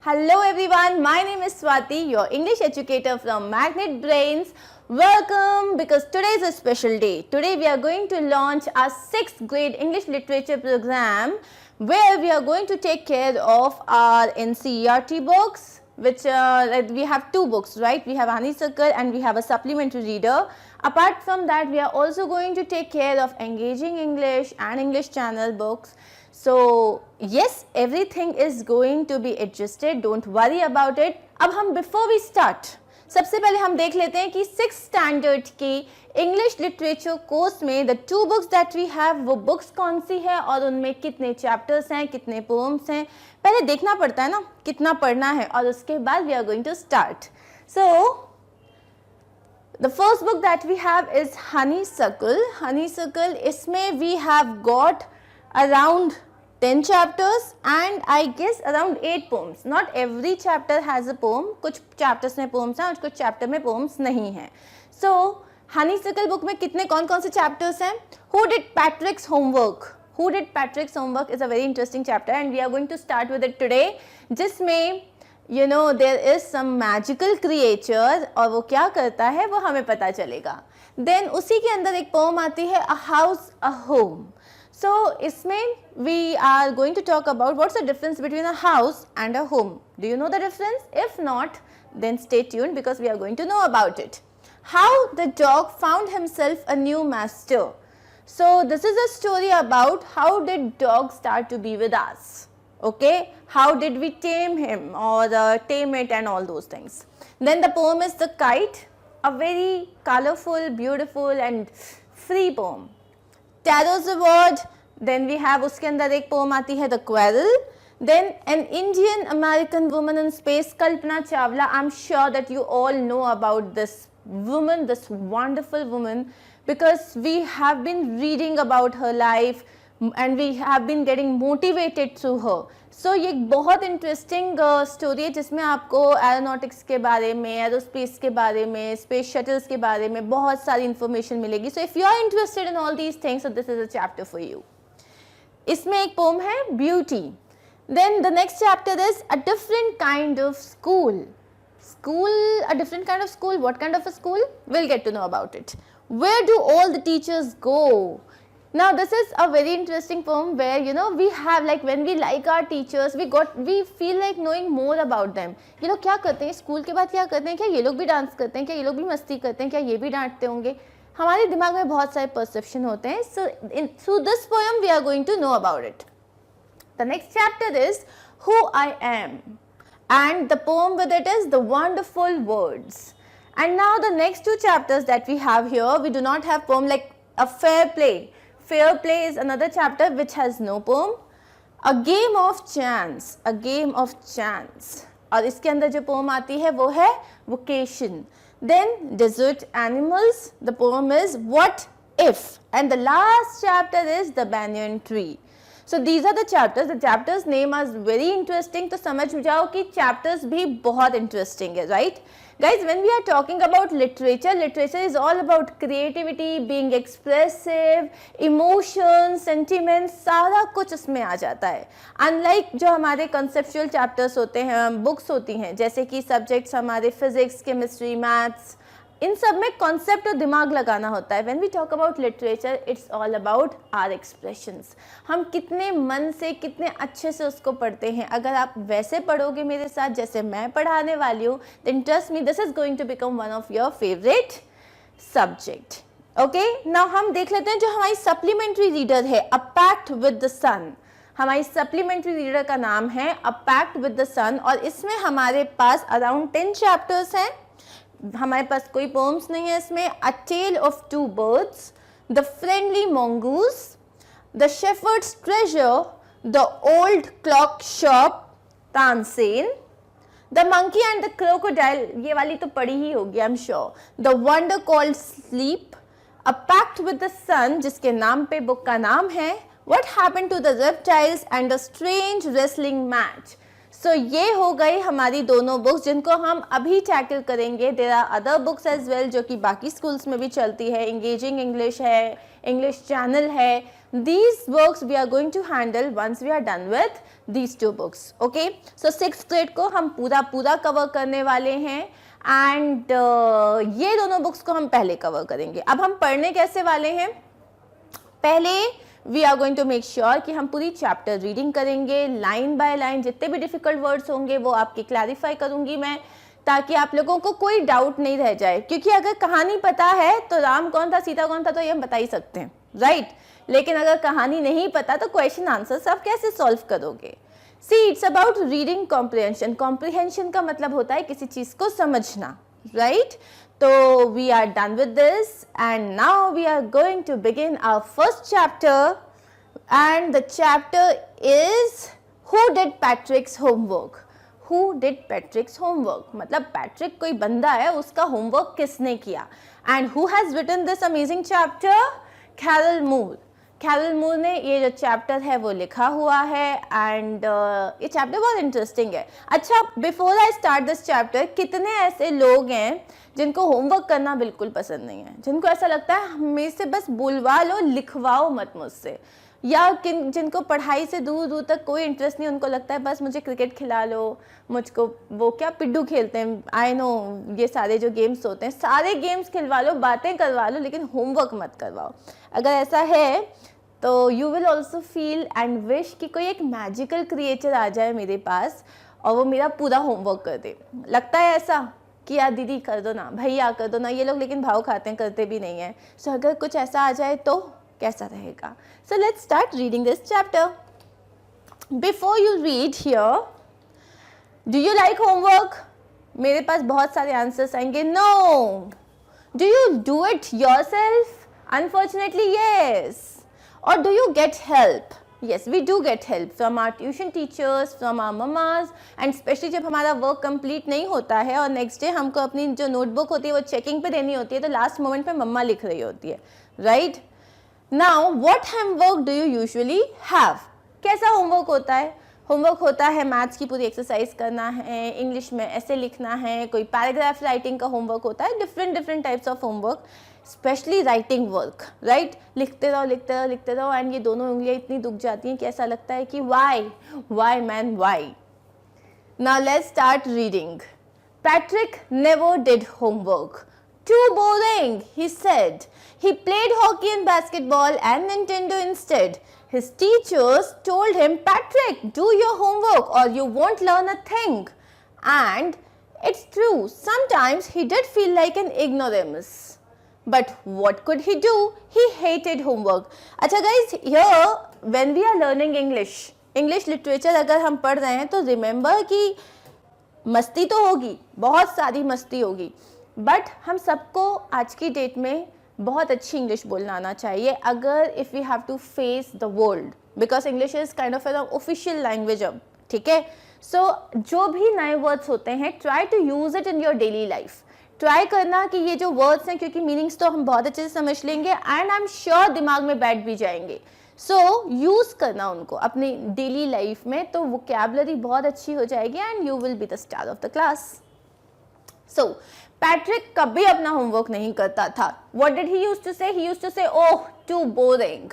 Hello everyone, my name is Swati, your English educator from Magnet Brains. Welcome, because today is a special day. Today we are going to launch our 6th grade English literature program where we are going to take care of our NCERT books, which we have 2 books, right? We have Honeysuckle and we have a supplementary reader. Apart from that, we are also going to take care of Engaging English and English Channel books. So yes, everything is going to be adjusted, don't worry about it. अब हम before we start, सबसे पहले हम देख लेते हैं कि 6th standard की English literature course में the 2 books that we have वो books कौन सी है और उनमें कितने chapters हैं, कितने poems हैं, पहले देखना पड़ता है ना कितना पढ़ना है और उसके बाद we are going to start. So the first book that we have is Honeysuckle. Honeysuckle, इसमें we have got around 10 chapters and I guess around 8 poems. Not every chapter has a poem. कुछ chapters में poems हैं और कुछ chapter में poems नहीं हैं. So Honeysuckle book में कितने कौन से chapters हैं? Who did Patrick's homework? Who did Patrick's homework is a very interesting chapter and we are going to start with it today. जिसमें you know there is some magical creature और वो क्या करता है वो हमें पता चलेगा. Then उसी के अंदर एक poem आती है A House a Home. So इसमें we are going to talk about what's the difference between a house and a home. Do you know the difference? If not, then stay tuned because we are going to know about it. How the dog found himself a new master. So this is a story about how did dog start to be with us. Okay, how did we tame him or tame it and all those things. Then the poem is The Kite, a very colorful, beautiful and free poem. Tarot's Award, then we have उसके अंदर एक poem आती है The Quarrel, then an Indian American woman in space, Kalpana Chawla. I'm sure that you all know about this woman, this wonderful woman, because we have been reading about her life and we have been getting motivated through her. So ये एक बहुत interesting story है जिसमें आपको aeronautics के बारे में, aerospace के बारे में, स्पेस शटल्स के बारे में बहुत सारी इंफॉर्मेशन मिलेगी. So if you are interested in all these things, so this is a chapter for you. इसमें एक पोम है beauty. Then the next chapter is a different kind of school. School, a different kind of school. What kind of a school? We'll get to know about it. Where do all the teachers go? Now this is a very interesting poem where you know we have like when we like our teachers we feel like knowing more about them. ये लोग क्या करते हैं school के बाद, क्या करते हैं, क्या ये लोग भी डांस करते हैं, क्या ये लोग भी मस्ती करते हैं, क्या ये भी डांटते होंगे. हमारे दिमाग में बहुत सारे परसेप्शन होते हैं. So through this poem we are going to know about it. The next chapter is Who I Am, and the poem with it is The Wonderful Words. And now the next 2 chapters that we have here, we do not have poem like a Fair Play. Fair Play is another chapter which has no poem. A Game of Chance, A Game of Chance. और इसके अंदर जो poem आती है वो है Vocation. Then Desert Animals, the poem is What If, and the last chapter is The Banyan Tree. So these are the chapters. The chapters name are very interesting. तो समझ जाओ कि chapters भी बहुत interesting है, right? Guys, when we are talking about literature, literature is all about creativity, being expressive, emotions, sentiments, सारा कुछ उसमें आ जाता है. Unlike जो हमारे conceptual chapters होते हैं, books होती हैं, जैसे कि subjects हमारे physics, chemistry, maths, इन सब में कॉन्सेप्ट और दिमाग लगाना होता है. When we talk about literature, it's all about our expressions. हम कितने मन से, कितने अच्छे से उसको पढ़ते हैं. अगर आप वैसे पढ़ोगे मेरे साथ जैसे मैं पढ़ाने वाली हूँ, then trust me, this is going to become one of your favorite subject. Okay? Now हम देख लेते हैं जो हमारी supplementary reader है, A Pact with the Sun. हमारी सप्लीमेंट्री रीडर का नाम है A Pact with the Sun और इसमें हमारे पास अराउंड 10 चैप्टर्स हैं. हमारे पास कोई पोम्स नहीं है इसमें. A Tale of Two Birds, The Friendly Mongoose, The Shepherd's Treasure, The Old Clock Shop, Tansen, The Monkey and the Crocodile, ये वाली तो पढ़ी ही होगी I'm sure, The Wonder Called Sleep, A Pact with the Sun, जिसके नाम पे book का नाम है What Happened to the Reptiles, and A Strange Wrestling Match. So ये हो गई हमारी दोनों बुक्स जिनको हम अभी टैकल करेंगे. There are other books as well जो कि बाकी स्कूल्स में भी चलती है. इंगेजिंग इंग्लिश है, इंग्लिश चैनल है, these books we are going to handle once we are done with these two books. Okay, so 6th grade को हम पूरा कवर करने वाले हैं एंड ये दोनों बुक्स को हम पहले कवर करेंगे. अब हम पढ़ने कैसे वाले हैं? पहले we are going to make sure कि हम पूरी चैप्टर रीडिंग करेंगे, लाइन बाय लाइन. जितने भी डिफिकल्ट वर्ड्स होंगे वो आपके क्लैरिफाई करूंगी मैं, ताकि आप लोगों को कोई डाउट नहीं रह जाए. क्योंकि अगर कहानी पता है तो राम कौन था, सीता कौन था, तो ये हम बता ही सकते हैं, राइट? लेकिन अगर कहानी नहीं पता तो क्वेश्चन आंसर आप कैसे सॉल्व करोगे? See, it's about reading comprehension. Comprehension का मतलब होता है किसी चीज को समझना, राइट? तो we are done with this and now we are going to begin our first chapter and the chapter is who did Patrick's homework. Who did Patrick's homework? मतलब पैट्रिक कोई बंदा है, उसका होमवर्क किसने किया? And who has written this amazing chapter? Carol Moore. Carol Moore ने ये जो चैप्टर है वो लिखा हुआ है एंड ये चैप्टर बहुत इंटरेस्टिंग है. अच्छा, before I start this chapter, कितने ऐसे लोग हैं जिनको होमवर्क करना बिल्कुल पसंद नहीं है, जिनको ऐसा लगता है हमें से बस बुलवा लो, लिखवाओ मत मुझसे, या जिनको पढ़ाई से दूर दूर तक कोई इंटरेस्ट नहीं, उनको लगता है बस मुझे क्रिकेट खिला लो, मुझको वो क्या पिड्डू खेलते हैं, आई नो ये सारे जो गेम्स होते हैं, सारे गेम्स खिलवा लो, बातें करवा लो, लेकिन होमवर्क मत करवाओ. अगर ऐसा है तो you will also feel and wish कि कोई एक मैजिकल क्रिएचर आ जाए मेरे पास और वो मेरा पूरा होमवर्क कर दे. लगता है ऐसा कि यार दीदी कर दो ना, भैया कर दो ना. ये लोग लेकिन भाव खाते हैं, करते भी नहीं है. सो अगर कुछ ऐसा आ जाए तो कैसा रहेगा? So let's start reading this chapter. Before you read here, do you like homework? मेरे पास बहुत सारे आंसर्स आएंगे. No. Do you do it yourself? Unfortunately, yes. Or do you get help? Yes, we do get help from our tuition teachers, from our mamas, and especially जब हमारा work complete नहीं होता है और नेक्स्ट डे हमको अपनी जो notebook होती है वो चेकिंग पे देनी होती है, तो लास्ट मोमेंट पे मम्मा लिख रही होती है, right? Now, what homework do you usually have? कैसा होमवर्क होता है? होमवर्क होता है मैथ्स की पूरी एक्सरसाइज करना है, इंग्लिश में ऐसे लिखना है, कोई पैराग्राफ राइटिंग का होमवर्क होता है, different types of homework, specially writing work, right? लिखते रहो एंड ये दोनों उंगलियां इतनी दुख जाती हैं कि ऐसा लगता है कि Y man why. Now let's start reading. Patrick never did homework. Too boring, he said. He played hockey and basketball and Nintendo instead. His teachers told him, Patrick, do your homework or you won't learn a thing. And it's true, sometimes he did feel like an ignoramus. But what could he do? He hated homework. अच्छा guys, here when we are learning English literature अगर हम पढ़ रहे हैं तो remember कि मस्ती तो होगी, बहुत सारी मस्ती होगी, बट हम सबको आज की डेट में बहुत अच्छी इंग्लिश बोलना आना चाहिए अगर if we have to face the world, because English is kind of an official language अब, ठीक है? सो जो भी नए वर्ड्स होते हैं, try to use it in your daily life. Try करना कि ये जो वर्ड्स हैं, क्योंकि मीनिंग्स तो हम बहुत अच्छे से समझ लेंगे एंड आई एम श्योर दिमाग में बैठ भी जाएंगे. सो यूज़ करना उनको अपनी डेली लाइफ में, तो वोकैबुलरी बहुत अच्छी हो जाएगी and you will be the star of the class. So Patrick कभी अपना होमवर्क नहीं करता था. What did he used to say? He used to say, "Oh, too boring."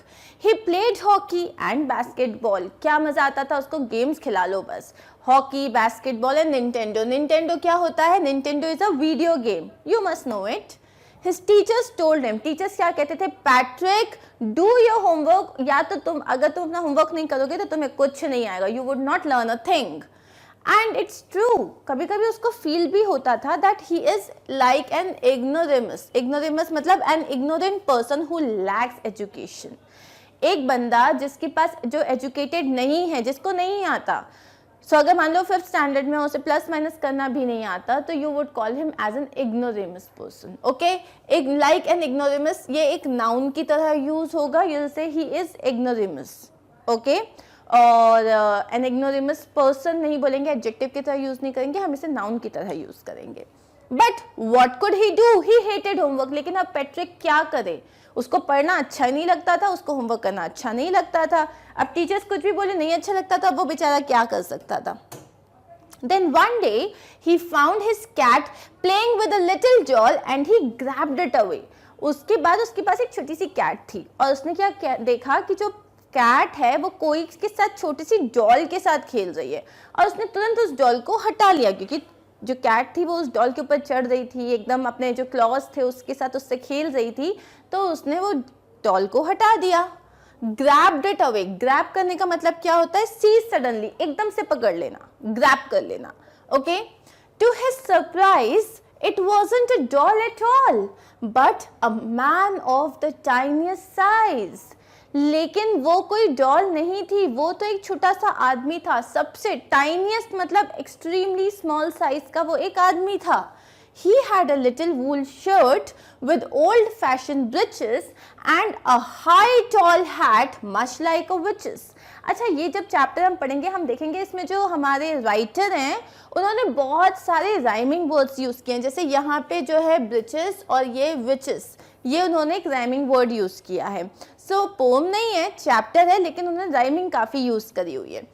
He played hockey and basketball. क्या मजा आता था उसको, गेम्स खिला लो बस. Hockey, basketball and Nintendo. Nintendo क्या होता है? Nintendo is a video game. You must know it. His teachers told him. Teachers क्या कहते थे? Patrick, do your homework. या तो अगर तुम अपना होमवर्क नहीं करोगे तो तुम्हें कुछ नहीं आएगा. You would not learn a thing. And it's true, कभी कभी उसको फील भी होता था that he is like an ignoramus मतलब an ignorant person who lacks education. एक बंदा जिसके पास, जो एजुकेटेड नहीं है, जिसको नहीं आता. सो अगर मान लो 5th स्टैंडर्ड में उसे प्लस माइनस करना भी नहीं आता, तो you would call him as an ignoramus person. Okay, like an ignoramus ये एक नाउन की तरह यूज होगा. You say he is ignoramus. Okay, और एन इग्नोरेमस पर्सन नहीं बोलेंगे, एडजेक्टिव की तरह यूज नहीं करेंगे, हम इसे नाउन की तरह यूज करेंगे. But what could he do? He hated homework. लेकिन अब पैट्रिक क्या करे? उसको पढ़ना अच्छा नहीं लगता था, उसको होमवर्क करना अच्छा नहीं लगता था. अब टीचर्स कुछ भी बोले नहीं अच्छा लगता था, अब वो बेचारा क्या कर सकता था. Then one day he found his cat playing with a little doll and he grabbed it away. उसके बाद उसके पास एक छोटी सी कैट थी और उसने क्या देखा कि जो कैट है वो कोई के साथ छोटी सी डॉल के साथ खेल रही है और उसने तुरंत उस डॉल को हटा लिया, क्योंकि जो कैट थी वो उस डॉल के ऊपर चढ़ रही थी, एकदम अपने जो क्लॉज थे उसके साथ उससे खेल रही थी, तो उसने वो डॉल को हटा दिया। ग्रैब्ड इट अवे, ग्रैब करने का मतलब क्या होता है, सीज सडनली, एकदम से पकड़ लेना, ग्रैब कर लेना। Okay, to his surprise it wasn't a doll at all but a man of the tiniest size। लेकिन वो कोई डॉल नहीं थी, वो तो एक छोटा सा आदमी था, सबसे टाइनिएस्ट मतलब एक्सट्रीमली स्मॉल साइज का वो एक आदमी था। He had a little wool shirt with old-fashioned breeches and a high tall hat much like a witch's। अच्छा, ये जब चैप्टर हम पढ़ेंगे हम देखेंगे इसमें जो हमारे राइटर हैं उन्होंने बहुत सारे राइमिंग वर्ड्स यूज़ किए हैं, जैसे यहाँ पे जो है ब्रिचेस और ये विचेस, ये उन्होंने एक राइमिंग वर्ड यूज़ किया है। सो पोम नहीं है, चैप्टर है, लेकिन उन्होंने राइमिंग काफ़ी यूज़ करी हुई है।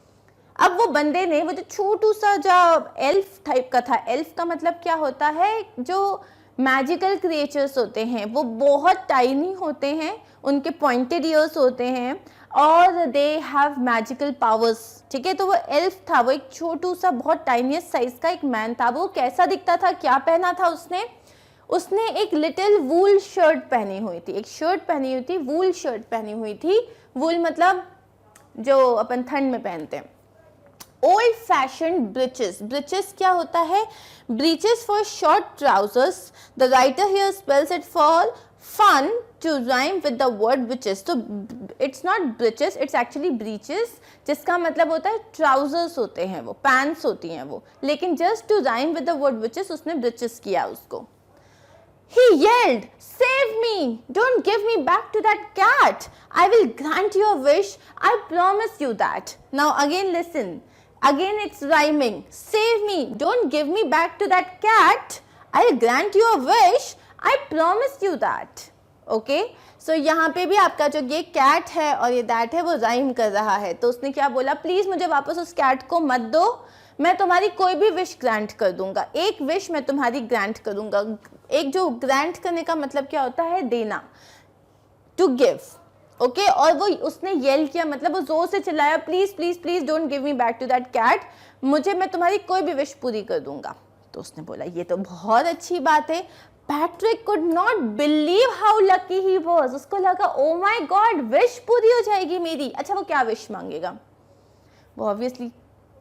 अब वो बंदे ने वो जो छोटू सा जो एल्फ टाइप का था, एल्फ का मतलब क्या होता है, जो मैजिकल क्रिएचर्स होते हैं वो बहुत टाइनी होते हैं, उनके पॉइंटेड ईयर्स होते हैं और दे हैव मैजिकल पावर्स। ठीक है, तो वो एल्फ था, वो एक छोटू सा बहुत टाइनियस्ट साइज का एक मैन था। वो कैसा दिखता था, क्या पहना था उसने एक लिटिल वूल शर्ट पहनी हुई थी, एक शर्ट पहनी हुई थी, वूल शर्ट पहनी हुई थी। वूल मतलब जो अपन ठंड में पहनते हैं। ओल्ड फैशन ब्रिचेस, ब्रिचेस क्या होता है, breaches for short trousers. The writer here spells it for fun to rhyme with the word breeches। तो it's not breeches, it's actually breeches, जिसका मतलब होता है trousers होते हैं, वो pants होती हैं वो, लेकिन just to rhyme with the word breeches उसने breeches किया उसको। He yelled, "Save me! Don't give me back to that cat! I will grant your wish, I promise you that." Now again listen, again it's rhyming. Save me! Don't give me back to that cat! I'll grant your wish, I promise you that। Okay, so यहाँ पे भी आपका जो ये cat है और ये that है वो राइम कर रहा है। तो उसने क्या बोला, प्लीज मुझे वापस उस कैट को मत दो, मैं तुम्हारी कोई भी विश ग्रांट कर दूंगा, एक विश मैं तुम्हारी ग्रांट करूंगा। एक जो ग्रांट करने का मतलब क्या होता है, देना, टू गिव। ओके, और वो उसने येल किया, मतलब वो जोर से चिल्लाया, please please please don't give me back to that cat, मैं तुम्हारी कोई भी विश पूरी कर दूंगा। तो उसने बोला ये तो बहुत अच्छी बात है। Patrick could not believe how lucky he was। उसको लगा oh my God, विश पूरी हो जाएगी मेरी। अच्छा, वो क्या विश मांगेगा, वो ऑब्वियसली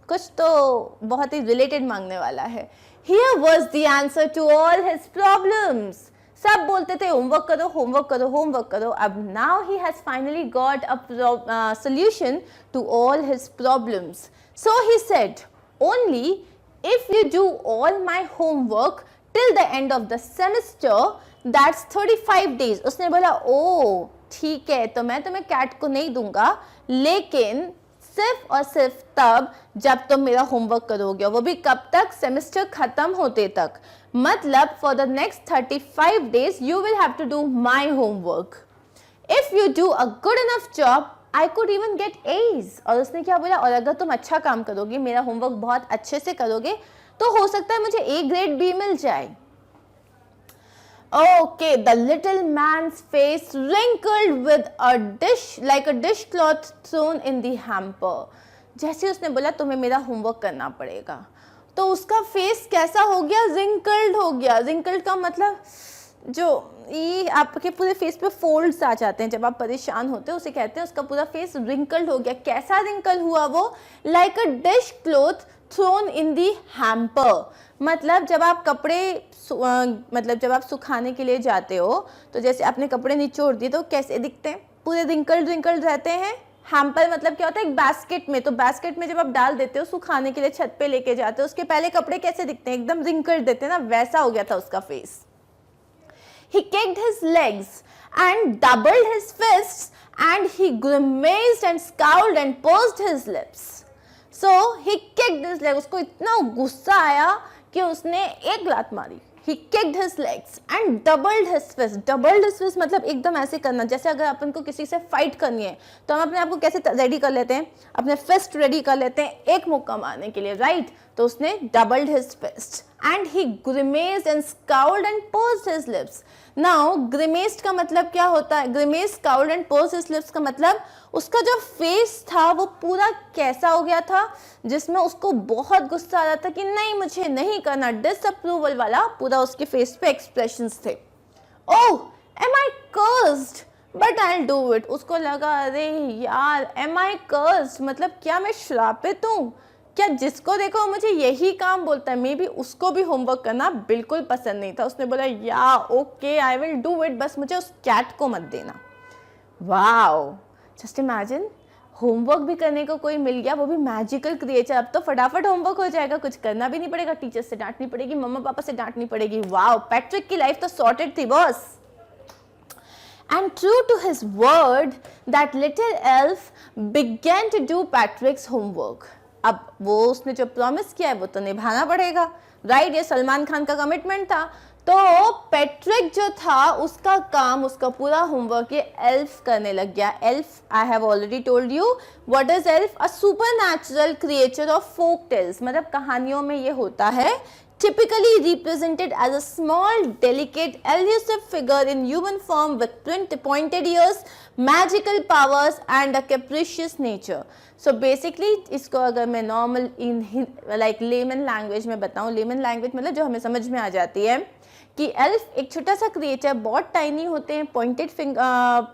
कुछ तो बहुत ही रिलेटेड मांगने वाला है। Here was the answer to all his problems। सब बोलते थे होमवर्क करो होमवर्क करो होमवर्क करो। अब now he has finally got a solution to all his problems। So he said, only if you do all my homework till the end of the semester, that's 35 days। उसने बोला ओ ठीक है, तो मैं तुम्हें कैट को नहीं दूंगा, लेकिन सिर्फ और सिर्फ तब जब तुम मेरा होमवर्क करोगे, वो भी कब तक, सेमेस्टर खत्म होते तक। मतलब for the next 35 days you will have to do my homework। If you do a good enough job, I could even get A's। और उसने क्या बोला, और अगर तुम अच्छा काम करोगे, मेरा होमवर्क बहुत अच्छे से करोगे, तो हो सकता है मुझे ए ग्रेड भी मिल जाए। Okay, the little man's face wrinkled with a dish like a dishcloth thrown in the hamper। जैसे उसने बोला तुम्हें मेरा होमवर्क करना पड़ेगा, तो उसका फेस कैसा हो गया, रिंकल्ड हो गया। रिंकल्ड का मतलब जो ये आपके पूरे फेस पे फोल्ड्स आ जाते हैं जब आप परेशान होते हैं, उसे कहते हैं उसका पूरा फेस रिंकल्ड हो गया। कैसा रिंकल हुआ वो, like a dish cloth thrown in the hamper. मतलब जब आप कपड़े जब आप सुखाने के लिए जाते हो, तो जैसे आपने कपड़े निचोड़ दिए तो कैसे दिखते हैं, पूरे रिंकल्ड रिंकल्ड रहते हैं। हैम्पर मतलब क्या होता है, एक बास्केट में, तो बास्केट में जब आप डाल देते हो सुखाने के लिए, छत पे लेके जाते हो, उसके पहले कपड़े कैसे दिखते हैं, एकदम रिंकल्ड देते हैं ना, वैसा हो गया था उसका face. He kicked his legs and doubled his fists and he grimaced and scowled and pursed his lips। So he kicked his legs। उसको इतना गुस्सा आया कि उसने एक लात मारी। He kicked his legs and doubled his fist। doubled his fist मतलब एकदम ऐसे करना, जैसे अगर अपन को किसी से फाइट करनी है तो हम अपने आप को कैसे रेडी कर लेते हैं, अपने फिस्ट रेडी कर लेते हैं एक मुक्का मारने के लिए, राइट। तो उसने doubled his fist and he grimaced and scowled and pursed his lips. Now grimaced का मतलब क्या होता है? Grimaced, scowled and pursed his lips का मतलब उसका जो फेस था वो पूरा कैसा हो गया था, जिसमें उसको बहुत गुस्सा आ रहा था कि नहीं मुझे नहीं करना, डिसअप्रूवल वाला पूरा उसके फेस पे एक्सप्रेशंस थे. Oh, am I cursed? But I'll do it. उसको लगा अरे यार am I cursed मतलब क्या मैं श्रापित हूँ? क्या जिसको देखो मुझे यही काम बोलता है. मे बी उसको भी होमवर्क करना बिल्कुल पसंद नहीं था. उसने बोला या okay I will do it, बस मुझे उस कैट को मत देना. वाओ, जस्ट इमेजिन, होमवर्क भी करने को कोई मिल गया, वो भी मैजिकल क्रिएचर. अब तो फटाफट होमवर्क हो जाएगा, कुछ करना भी नहीं पड़ेगा, टीचर से डांटनी पड़ेगी, मम्मा पापा से डांटनी पड़ेगी. वाओ, पैट्रिक की लाइफ तो सॉर्टेड थी boss. And true to his word, that little elf began to do Patrick's homework. अब वो उसने जो प्रॉमिस किया है वो तो निभाना पड़ेगा, राइट? ये सलमान खान का कमिटमेंट था. तो पैट्रिक जो था उसका काम, उसका पूरा होमवर्क ये एल्फ करने लग गया. Elf, I have already told you what is elf, a supernatural creature of folk tales. मतलब कहानियों में ये होता है, typically represented as a small, delicate, elusive figure in human form with pointed ears, magical powers and a capricious nature. So basically इसको अगर मैं normal in like layman language में बताऊँ, layman language मतलब जो हमें समझ में आ जाती है कि एल्फ एक छोटा सा क्रिएचर, बहुत टाइनी होते हैं,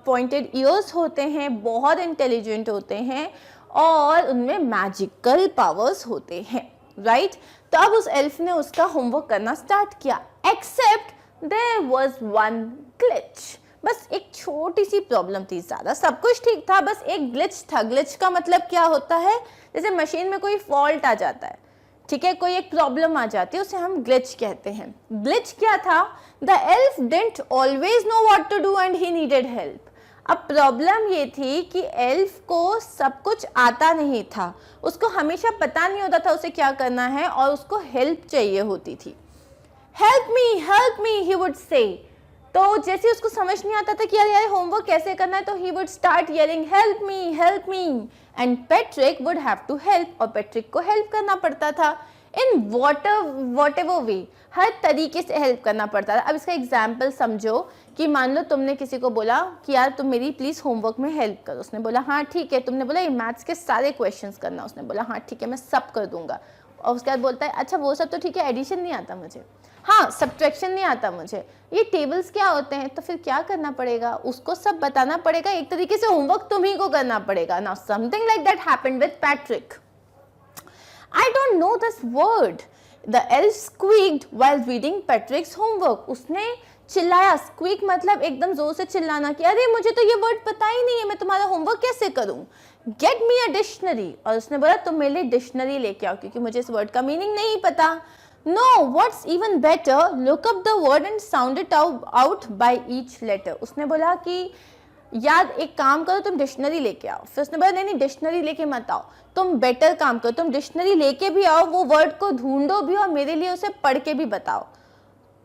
पॉइंटेड ईयर्स होते हैं, बहुत इंटेलिजेंट होते हैं और उनमें मैजिकल पावर्स होते हैं, राइट? तो अब उस एल्फ ने उसका होमवर्क करना स्टार्ट किया. Except there was one glitch. बस एक छोटी सी प्रॉब्लम थी, ज्यादा सब कुछ ठीक था, बस एक ग्लिच था. ग्लिच का मतलब क्या होता है? जैसे मशीन में कोई फॉल्ट आ जाता है, ठीक है, कोई एक प्रॉब्लम आ जाती है, उसे हम ग्लिच कहते हैं. ग्लिच क्या था? The elf didn't always know what to do and he needed help. अब प्रॉब्लम ये थी कि एल्फ को सब कुछ आता नहीं था, उसको हमेशा पता नहीं होता था उसे क्या करना है और उसको हेल्प चाहिए होती थी. Help me he would say. तो जैसे उसको समझ नहीं आता था कि यार होमवर्क कैसे करना है, तो he would start yelling help me and Patrick would have to help. और पैट्रिक को हेल्प करना पड़ता था इन whatever way, हर तरीके से हेल्प करना पड़ता था. अब इसका एग्जाम्पल समझो कि मान लो तुमने किसी को बोला कि यार तुम मेरी प्लीज़ होमवर्क में हेल्प करो. उसने बोला हाँ ठीक है. तुमने बोला ये मैथ्स के सारे क्वेश्चंस करना. उसने बोला हाँ ठीक है मैं सब कर दूंगा. और उसके बाद बोलता है अच्छा वो सब तो ठीक है, एडिशन नहीं आता मुझे, हाँ सब्ट्रैक्शन नहीं आता मुझे, ये टेबल्स क्या होते हैं. तो फिर क्या करना पड़ेगा? उसको सब बताना पड़ेगा. एक तरीके से होमवर्क तुम्ही को करना पड़ेगा. Now something like that happened with Patrick. I don't know this word. The elf squeaked while reading Patrick's homework. उसने चिल्लाया. स्क्वीक मतलब एकदम जोर से चिल्लाना कि अरे मुझे तो ये वर्ड पता ही नहीं है, मैं तुम्हारा होमवर्क कैसे करूं. Get me a dictionary. और उसने बोला तुम मेरे लिए डिक्शनरी लेके आओ क्योंकि मुझे इस वर्ड का मीनिंग नहीं पता. No, what's even better, look up the word and sound it out by each letter. उसने बोला कि यार एक काम करो तुम डिक्शनरी लेके आओ. फिर उसने बोला नहीं डिक्शनरी लेके मत आओ, तुम बेटर काम करो, तुम डिक्शनरी लेके भी आओ, वो वर्ड को ढूंढो भी और मेरे लिए उसे पढ़ के भी बताओ.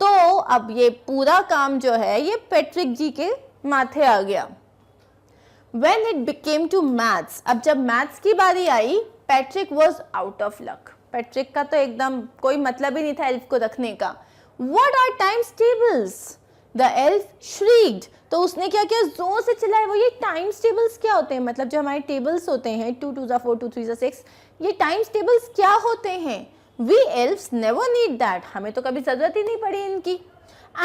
तो अब ये पूरा काम जो है ये पैट्रिक जी के माथे आ गया. When it became to maths, अब जब मैथ्स की बारी आई, Patrick was out of luck. Patrick का तो एकदम कोई मतलब ही नहीं था एल्फ को रखने का. What are times tables? The elf shrieked. तो उसने क्या किया? जोर से चिल्लाया. वो ये टाइम्स टेबल्स क्या होते हैं? मतलब जो हमारे टेबल्स होते हैं 2 2 4 2 3 6, ये टाइम्स टेबल्स क्या होते हैं? We elves never need that. हमें तो कभी जरूरत ही नहीं पड़ी इनकी.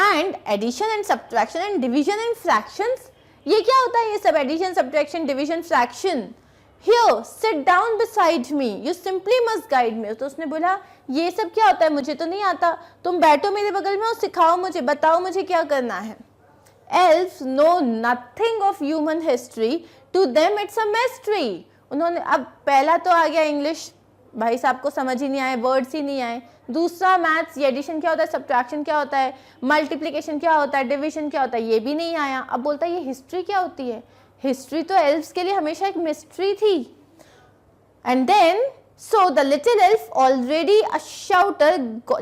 And addition and subtraction and division and fractions, ये क्या होता है ये सब? Addition, subtraction, division, fraction. Here, sit down beside me. You simply must guide me. तो उसने बोला ये सब क्या होता है? मुझे तो नहीं आता, तुम बैठो मेरे बगल में और सिखाओ मुझे, बताओ मुझे क्या करना है. Elves know nothing of human history. To them it's a mystery. उन्होंने अब पहला तो आ गया इंग्लिश, भाई साहब को समझ ही नहीं आए, वर्ड्स ही नहीं आए. दूसरा मैथ्स, ये एडिशन क्या होता है, सब्ट्रैक्शन क्या होता है, मल्टीप्लिकेशन क्या होता है, डिवीजन क्या होता है, ये भी नहीं आया. अब बोलता है ये हिस्ट्री क्या होती है. हिस्ट्री तो एल्फ्स के लिए हमेशा एक मिस्ट्री थी. And then so the little elf already a shouter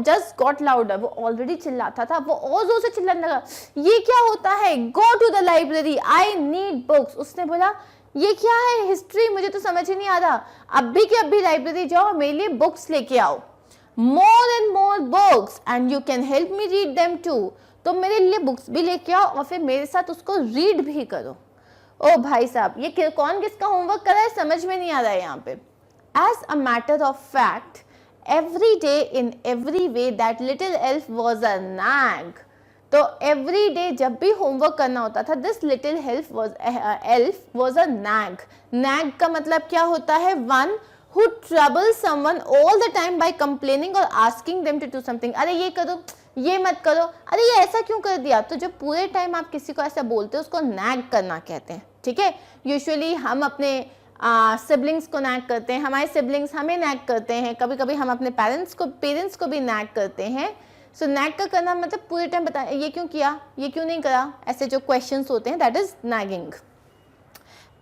just got louder. वो ऑलरेडी चिल्लाता था, वो और जोर से चिल्लाने लगा. ये क्या होता है? Go to the library. I need books. उसने बोला ये क्या है हिस्ट्री, मुझे तो समझ ही नहीं आ रहा. अभी के अभी लाइब्रेरी जाओ, मेरे लिए बुक्स लेके आओ. more and more books and you can help me read them too. तो मेरे लिए बुक्स भी लेके आओ और फिर मेरे साथ उसको रीड भी करो. ओ भाई साहब, ये कौन किसका होमवर्क कर रहा है समझ में नहीं आ रहा है यहाँ पे. As a matter of fact, every day in every way that little elf was a nag. तो every day जब भी होमवर्क करना होता था, this little elf was a nag. nag का मतलब क्या होता है? one who troubles someone all the time by complaining or asking them to do something. अरे ये करो, ये मत करो, अरे ये ऐसा क्यों कर दिया. तो जो पूरे टाइम आप किसी को ऐसा बोलते हो उसको nag करना कहते हैं. ठीक है, यूजुअली हम अपने सिबलिंग्स को नैग करते हैं, हमारे सिबलिंग्स हमें नैग करते हैं, कभी कभी हम अपने पेरेंट्स को भी नैग करते हैं. सो नैग का करना मतलब पूरे टाइम बता, ये क्यों किया, ये क्यों नहीं करा, ऐसे जो क्वेश्चंस होते हैं, that is nagging.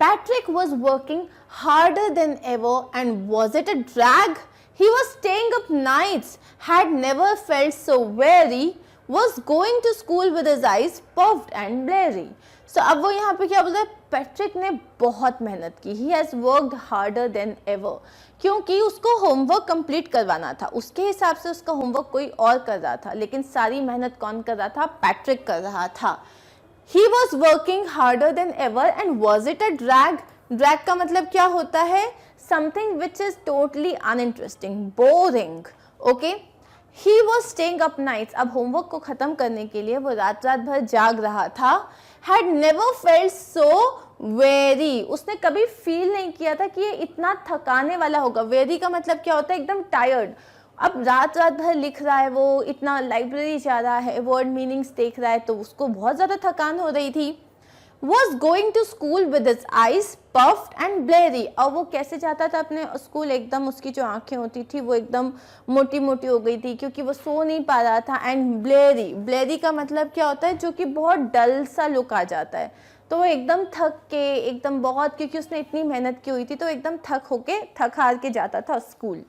Patrick was working harder than ever, and was it a drag? He was staying up nights, had never felt so weary, was going to school with his eyes puffed and blurry. So अब वो यहाँ पे क्या बोलता है? Patrick ने बहुत मेहनत की. He has worked harder than ever. क्योंकि उसको होमवर्क कंप्लीट करवाना था, उसके हिसाब से उसका होमवर्क कोई और कर रहा था, लेकिन सारी मेहनत कौन कर रहा था? पैट्रिक कर रहा था. He was working harder than ever, and was it a drag? Drag का मतलब क्या होता है? Something which is totally uninteresting, boring. Okay? He was staying up nights. अब होमवर्क को खत्म करने के लिए वो रात भर जाग रहा था. Had never felt so weary. उसने कभी फील नहीं किया था कि ये इतना थकाने वाला होगा. Weary का मतलब क्या होता है? एकदम टायर्ड. अब रात भर लिख रहा है वो, इतना लाइब्रेरी जा रहा है, वर्ड मीनिंग्स देख रहा है, तो उसको बहुत ज़्यादा थकान हो रही थी. Was going to school with his eyes puffed and blurry. और वो कैसे जाता था अपने स्कूल? एकदम उसकी जो आंखें होती थी वो एकदम मोटी मोटी हो गई थी क्योंकि वो सो नहीं पा रहा था. एंड ब्लेरी, ब्लेरी का मतलब क्या होता है? जो कि बहुत डल सा लुक आ जाता है. तो वो एकदम थक के, एकदम बहुत, क्योंकि उसने इतनी मेहनत की हुई थी, तो एकदम थक हार के जाता था school.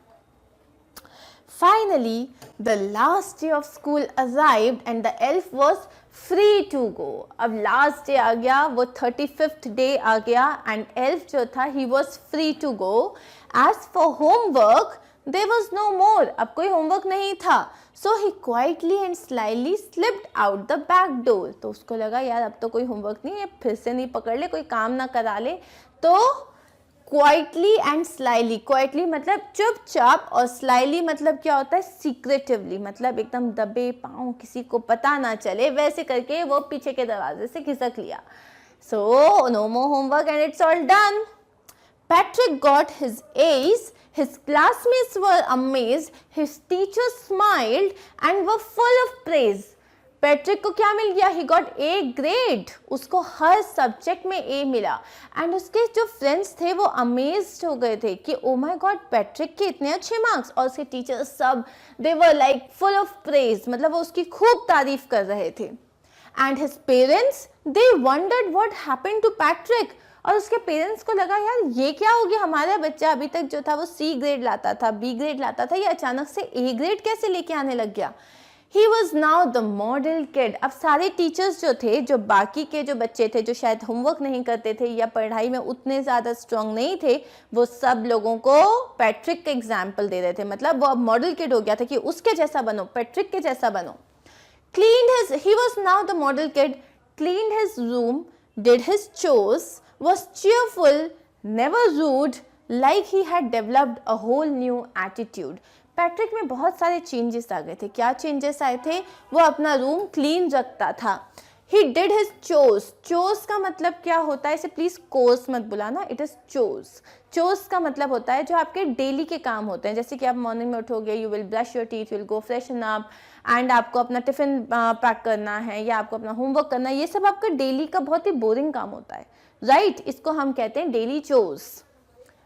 Finally, the last day of school arrived and the elf was free to go. अब last day आ गया, वो 35th day आ गया, and elf जो था he was free to go. As for homework, there was no more. अब कोई homework नहीं था. So he quietly and slyly slipped out the back door. तो उसको लगा यार अब तो कोई homework नहीं है, फिर से नहीं पकड़ ले, कोई काम ना करा ले. तो क्वाइटली एंड स्लाइली, क्वाइटली मतलब चुपचाप, और स्लाइली मतलब क्या होता है? सीक्रेटिवली, मतलब एकदम दबे पाँव, किसी को पता ना चले, वैसे करके वो पीछे के दरवाजे से खिसक लिया. So no more homework and it's all done. Patrick got his A's, his classmates were amazed, his teachers smiled and were full of praise. Patrick को क्या मिल गया? He got A grade. उसको हर सब्जेक्ट में ए मिला. एंड उसके जो friends थे वो अमेज्ड हो गए थे कि ओ माय गॉड, पैट्रिक के इतने अच्छे मार्क्स. और उसके टीचर्स सब, they were like full of praise, मतलब वो उसकी खूब तारीफ कर रहे थे. And his parents, they wondered what happened to Patrick. और उसके पेरेंट्स को लगा यार ये क्या हो गया, हमारा बच्चा अभी तक जो था वो सी ग्रेड लाता था, बी ग्रेड लाता था, ये अचानक से ए ग्रेड कैसे लेके आने लग गया. He was now the model kid. अब सारे टीचर्स जो थे, जो बाकी के जो बच्चे थे जो शायद होमवर्क नहीं करते थे या पढ़ाई में उतने ज़्यादा स्ट्रॉन्ग नहीं थे, वो सब लोगों को पैट्रिक का एग्जाम्पल दे रहे थे. मतलब वो अब मॉडल किड हो गया था कि उसके जैसा बनो, पैट्रिक के जैसा बनो. He was now the model kid, cleaned his room, did his chores, was cheerful, never rude, like he had developed a whole new attitude. Patrick में बहुत सारे चेंजेस आ गए थे. क्या चेंजेस आए थे? वो अपना रूम क्लीन रखता था. ही डिड हिज चोर्स. चोर्स का मतलब क्या होता है? इसे प्लीज कोर्स मत बुलाना, इट इज चोर्स. चोर्स का मतलब होता है जो आपके डेली के काम होते हैं. जैसे कि आप मॉर्निंग में उठोगे, you will brush your teeth, you will go freshen up, and आपको अपना टिफिन पैक करना है या आपको अपना होमवर्क करना है. ये सब आपका डेली का बहुत ही बोरिंग काम होता है, राइट? इसको हम कहते हैं डेली चोर्स.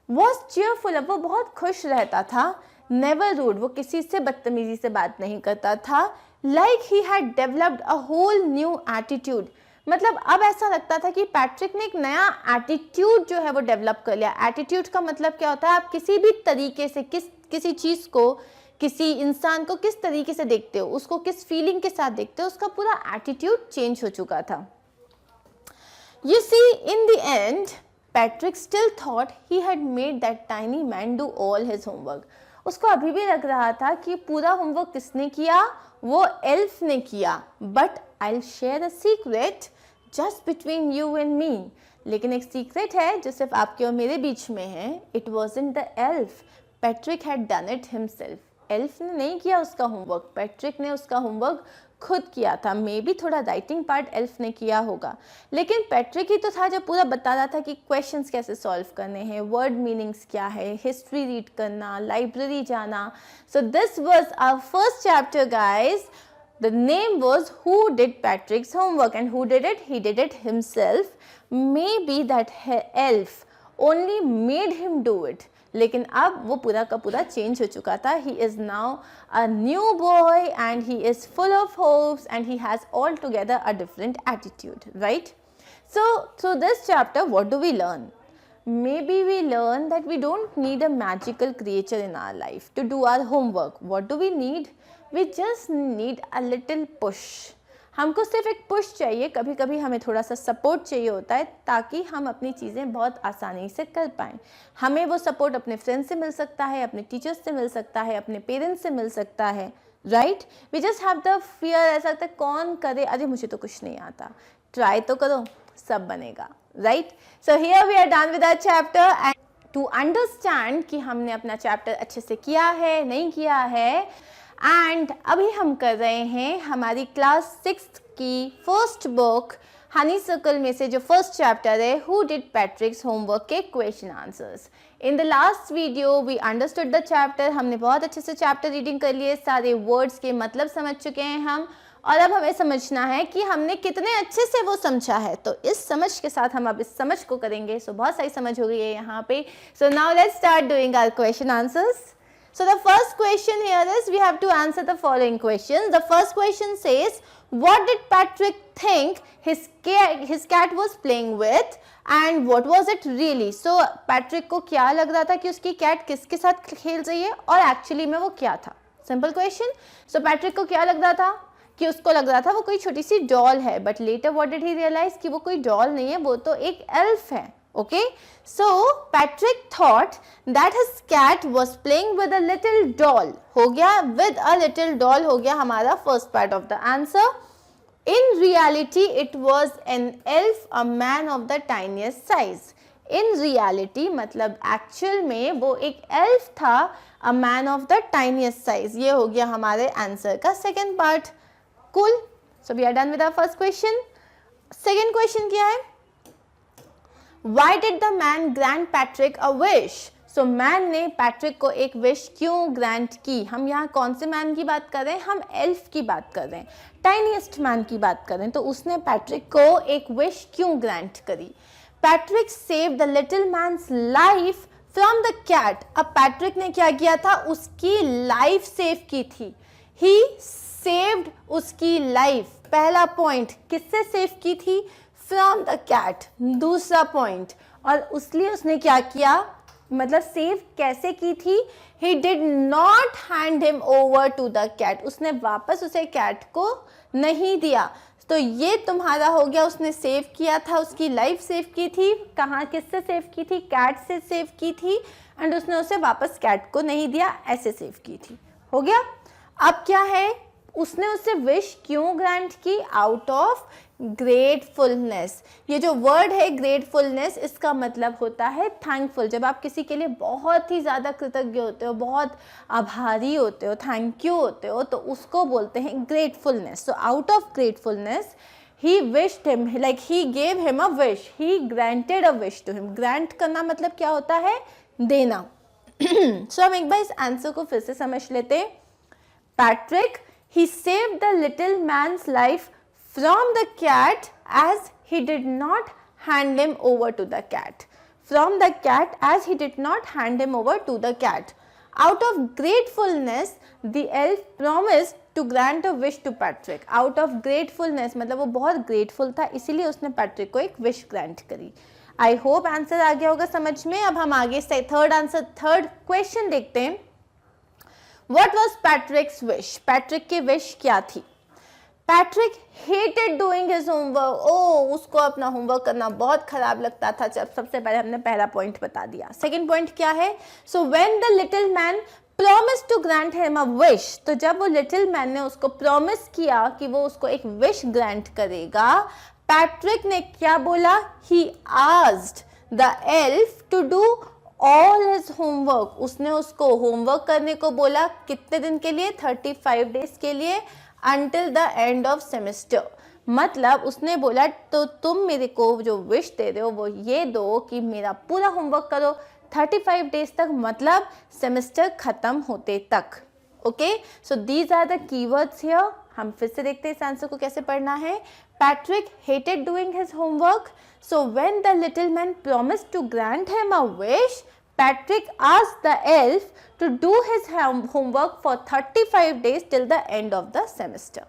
वॉज चीयरफुल, अब वो बहुत खुश रहता था. नेवर रूड, वो किसी से बदतमीजी से बात नहीं करता था. Like he had developed a whole new attitude, मतलब अब ऐसा लगता था कि पैट्रिक ने एक नया एटीट्यूड जो है वो डेवलप कर लिया. एटीट्यूड का मतलब क्या होता है? आप किसी भी तरीके से किसी चीज़ को, किसी इंसान को किस तरीके से देखते हो, उसको किस फीलिंग के साथ देखते हो, उसका पूरा एटीट्यूड चेंज हो चुका था. You see, in the end, Patrick still thought he had made that tiny man do all his homework. उसको अभी भी लग रहा था कि पूरा होमवर्क किसने किया, वो एल्फ ने किया. But I will share a secret just between you and मी. लेकिन एक सीक्रेट है जो सिर्फ आपके और मेरे बीच में है. It wasn't the elf, Patrick had done it himself. Elf ने नहीं किया उसका होमवर्क, पैट्रिक ने उसका होमवर्क खुद किया था. मे बी थोड़ा राइटिंग पार्ट एल्फ ने किया होगा, लेकिन पैट्रिक ही तो था जो पूरा बता रहा था कि क्वेश्चंस कैसे सॉल्व करने हैं, वर्ड मीनिंग्स क्या है, हिस्ट्री रीड करना, लाइब्रेरी जाना. So this was our first chapter guys. The name was Who Did Patrick's Homework, and who did it? He did it himself. Maybe that elf only made him do it. लेकिन अब वो पूरा का पूरा change हो चुका था. He is now a new boy and he is full of hopes and he has altogether a different attitude, right? So through this chapter, what do we learn? Maybe we learn that we don't need a magical creature in our life to do our homework. What do we need? We just need a little push. हमको सिर्फ एक push चाहिए. कभी कभी हमें थोड़ा सा support चाहिए होता है ताकि हम अपनी चीज़ें बहुत आसानी से कर पाएँ. हमें वो सपोर्ट अपने फ्रेंड्स से मिल सकता है, अपने टीचर्स से मिल सकता है, अपने पेरेंट्स से मिल सकता है, राइट? We just have the fear. ऐसा लगता है कौन करे, अरे मुझे तो कुछ नहीं आता. ट्राई तो करो, सब बनेगा, right? So here we are done with our chapter. And to understand कि हमने अपना चैप्टर अच्छे से किया है नहीं किया है, एंड अभी हम कर रहे हैं हमारी क्लास 6 की फर्स्ट बुक हनी सर्कल में से जो फर्स्ट चैप्टर है हु डिड पैट्रिक्स होमवर्क के question answers. In the last video we understood the chapter. हमने बहुत अच्छे से चैप्टर रीडिंग कर लिए, सारे वर्ड्स के मतलब समझ चुके हैं हम, और अब हमें समझना है कि हमने कितने अच्छे से वो समझा है. तो इस समझ के साथ हम अब इस समझ को करेंगे. सो बहुत सारी समझ हो गई है यहाँ पे. So now let's start doing our question answers. So the first question here is we have to answer the following questions. The first question says, what did Patrick think his cat was playing with and what was it really? So Patrick को क्या लग रहा था कि उसकी cat किसके साथ खेल रही है और एक्चुअली में वो क्या था? Simple question. सो पैट्रिक को क्या लग रहा था कि उसको लग रहा था वो कोई छोटी सी डॉल है, but later what did he realise कि वो कोई डॉल नहीं है, वो तो एक एल्फ है. Okay, so Patrick thought that his cat was playing with a little doll. हो गया, with a little doll हो गया हमारा first part of the answer. In reality, it was an elf, a man of the tiniest size. In reality मतलब actual में वो एक elf था, a man of the tiniest size. ये हो गया हमारे answer का second part. Cool. So we are done with our first question. Second question क्या है? Why did the man grant Patrick a wish? So man ने Patrick को एक विश क्यों ग्रांट की? हम यहाँ कौन से मैन की बात कर रहे हैं? हम एल्फ की बात कर रहे हैं, टाइनीएस्ट मैन की बात कर रहे हैं. तो उसने पैट्रिक को एक विश क्यों ग्रांट करी? Patrick save the little man's life from the cat. अब पैट्रिक ने क्या किया था? उसकी लाइफ सेव की थी. ही सेव्ड उसकी लाइफ. पहला पॉइंट, किससे सेव की थी? From the cat. दूसरा पॉइंट, और इसलिए उसने क्या किया, मतलब सेव कैसे की थी? He did not hand him over to the cat. उसने वापस उसे कैट को नहीं दिया. तो ये तुम्हारा हो गया, उसने सेव किया था, उसकी लाइफ सेव की थी. कहाँ, किससे सेव की थी? कैट से सेव की थी, एंड उसने उसे वापस कैट को नहीं दिया, ऐसे सेव की थी. हो गया. अब क्या है, उसने उससे विश क्यों ग्रांट की? Out of gratefulness. ये जो वर्ड है ग्रेटफुलनेस, इसका मतलब होता है थैंकफुल. जब आप किसी के लिए बहुत ही ज़्यादा कृतज्ञ होते हो, बहुत आभारी होते हो, थैंक यू होते हो, तो उसको बोलते हैं gratefulness. So out of gratefulness he wished him, like he gave him a wish, he granted a wish to him. Grant करना मतलब क्या होता है? देना. सो हम एक बार इस आंसर को फिर से समझ लेते हैं. Patrick, he saved the little man's life from the cat as he did not hand him over to the cat. From the cat as he did not hand him over to the cat. Out of gratefulness, the elf promised to grant a wish to Patrick. Out of gratefulness मतलब वो बहुत grateful था, इसीलिए उसने Patrick को एक wish grant करी. I hope answer आ गया होगा समझ में. अब हम आगे से थर्ड क्वेश्चन देखते हैं. What was Patrick's wish? Patrick की विश क्या थी? Patrick hated doing his homework. उसको अपना होमवर्क करना बहुत खराब लगता था. जब सबसे पहले हमने पहला पॉइंट बता दिया. सेकेंड पॉइंट क्या है? So when the little man promise to grant him a wish, तो जब वो लिटिल मैन ने उसको प्रॉमिस किया कि वो उसको एक विश ग्रांट करेगा, पैट्रिक ने क्या बोला? He asked the elf to do all his homework, उसने उसको होमवर्क करने को बोला, कितने दिन के लिए? 35 डेज के लिए, until the end of semester. मतलब उसने बोला तो तुम मेरे को जो विश दे रहे हो वो ये दो कि मेरा पूरा होमवर्क करो 35 डेज तक, मतलब सेमेस्टर खत्म होते तक। Okay, so these are the keywords here. हम फिर से देखते हैं इस आंसर को कैसे पढ़ना है। Patrick hated doing his homework, so when the little man promised to grant him a wish, Patrick asked the elf to do his homework for 35 days till the end of the semester.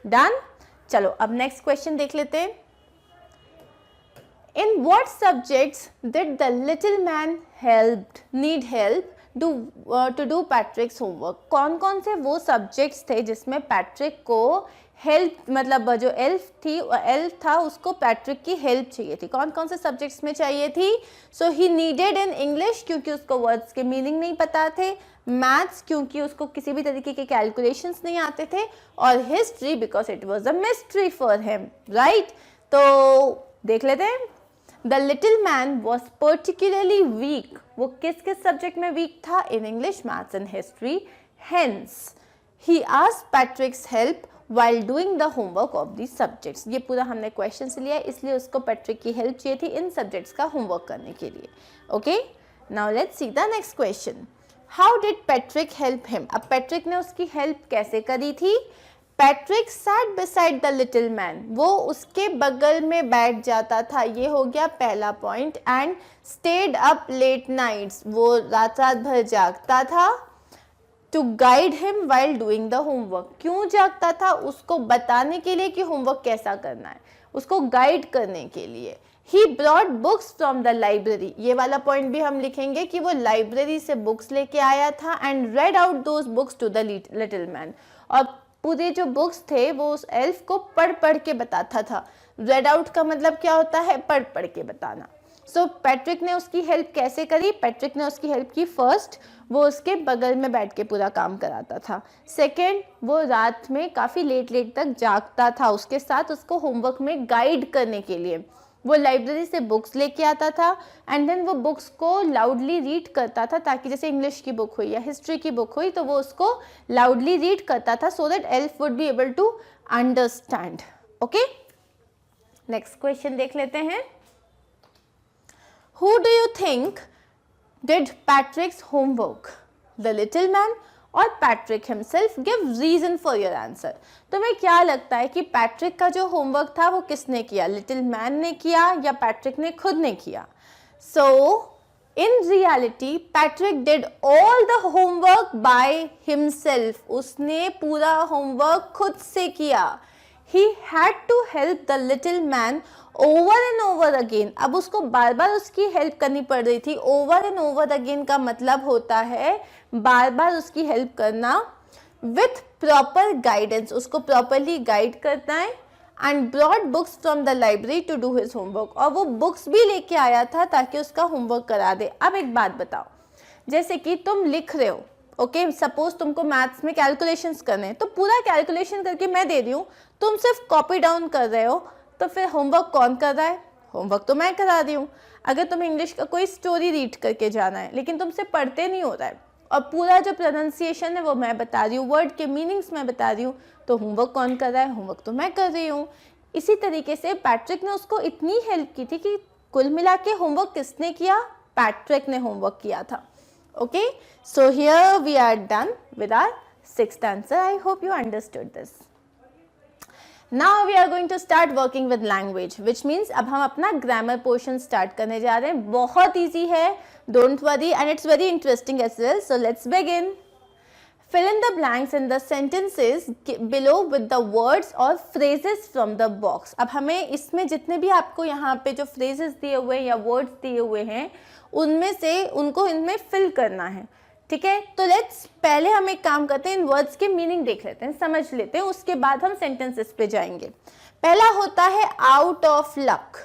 Done? चलो अब next question देख लेते हैं। In what subjects did the little man need help to do Patrick's homework? कौन कौन से वो subjects थे जिसमें पैट्रिक को हेल्प, मतलब जो एल्फ था उसको पैट्रिक की हेल्प चाहिए थी? कौन कौन से सब्जेक्ट्स में चाहिए थी? सो ही नीडेड इन इंग्लिश, क्योंकि उसको वर्ड्स के मीनिंग नहीं पता थे, मैथ्स क्योंकि उसको किसी भी तरीके के कैलकुलेशंस नहीं आते थे, और history because it was a mystery for him, right? तो देख लेते हैं। The little man was particularly weak, वो किस किस सब्जेक्ट में वीक था? In English, maths and history. Hence he asked Patrick's help while doing the homework of these subjects। ये पूरा हमने क्वेश्चन से लिया, इसलिए उसको पैट्रिक की हेल्प चाहिए थी इन सब्जेक्ट्स का होमवर्क करने के लिए। Okay, now let's see the next question. How did Patrick help him? अब पैट्रिक ने उसकी हेल्प कैसे करी थी? Patrick sat beside the little man, वो उसके बगल में बैठ जाता था, ये हो गया पहला point. And stayed up late nights, वो रात भर जागता था। To guide him while doing the homework, क्यों जागता था? उसको बताने के लिए कि होमवर्क कैसा करना है, उसको गाइड करने के लिए। He brought books from the library, ये वाला पॉइंट भी हम लिखेंगे कि वो लाइब्रेरी से बुक्स लेके आया था। And read out those books to the little man, और पूरे जो बुक्स थे वो उस एल्फ को पढ़ पढ़ के बताता था। रेड आउट का मतलब क्या होता है? पढ़ पढ़ के बताना। सो पैट्रिक ने उसकी हेल्प कैसे करी? पैट्रिक ने उसकी हेल्प की, फर्स्ट वो उसके बगल में बैठ के पूरा काम कराता था। सेकंड, वो रात में काफ़ी लेट तक जागता था उसके साथ, उसको होमवर्क में गाइड करने के लिए। वो लाइब्रेरी से बुक्स लेके आता था एंड देन वो बुक्स को लाउडली रीड करता था, ताकि जैसे इंग्लिश की बुक हुई या हिस्ट्री की बुक हुई तो वो उसको लाउडली रीड करता था, so that elf would be able to understand. Okay, next question देख लेते हैं। Who do you think did Patrick's homework? The little man or Patrick himself? Give reason for your answer. तुम्हें क्या लगता है कि पैट्रिक का जो होमवर्क था वो किसने किया? लिटिल मैन ने किया या पैट्रिक ने खुद ने किया? So in reality Patrick did all the homework by himself. उसने पूरा होमवर्क खुद से किया। He had to help the little man over and over again. अब उसको बार बार उसकी हेल्प करनी पड़ रही थी। over and over again का मतलब होता है बार बार उसकी हेल्प करना, with proper guidance, उसको properly गाइड करना है। and brought books from the library to do his homework, और वो बुक्स भी लेके आया था ताकि उसका होमवर्क करा दे। अब एक बात बताओ, जैसे कि तुम लिख रहे हो, ओके, सपोज तुमको मैथ्स में कैलकुलेशंस करने हैं, तो पूरा कैलकुलेशन करके मैं दे रही हूँ, तुम सिर्फ कॉपी डाउन कर रहे हो, तो फिर होमवर्क कौन कर रहा है? होमवर्क तो मैं करा रही हूँ। अगर तुम्हें इंग्लिश का कोई स्टोरी रीड करके जाना है लेकिन तुमसे पढ़ते नहीं हो रहा है और पूरा जो प्रोनाउंसिएशन है वो मैं बता रही हूँ, वर्ड के मीनिंग्स मैं बता रही हूँ, तो होमवर्क कौन कर रहा है? होमवर्क तो मैं कर रही हूँ। इसी तरीके से पैट्रिक ने उसको इतनी हेल्प की थी कि कुल मिला के होमवर्क किसने किया? पैट्रिक ने होमवर्क किया था। Okay, so here we are done with our sixth answer. I hope you understood this. Now we are going to start working with language, which means अब हम अपना grammar portion start करने जा रहे हैं। बहुत easy है, don't worry, and it's very interesting as well. So let's begin. Fill in the blanks in the sentences below with the words or phrases from the box. अब हमें इसमें जितने भी आपको यहाँ पे जो phrases दिए हुए हैं या words दिए हुए हैं उनमें से उनको इनमें fill करना है, ठीक है? तो लेट्स पहले हम एक काम करते हैं, इन वर्ड्स के मीनिंग देख लेते हैं, समझ लेते हैं, उसके बाद हम सेंटेंसेस पे जाएंगे। पहला होता है out of luck.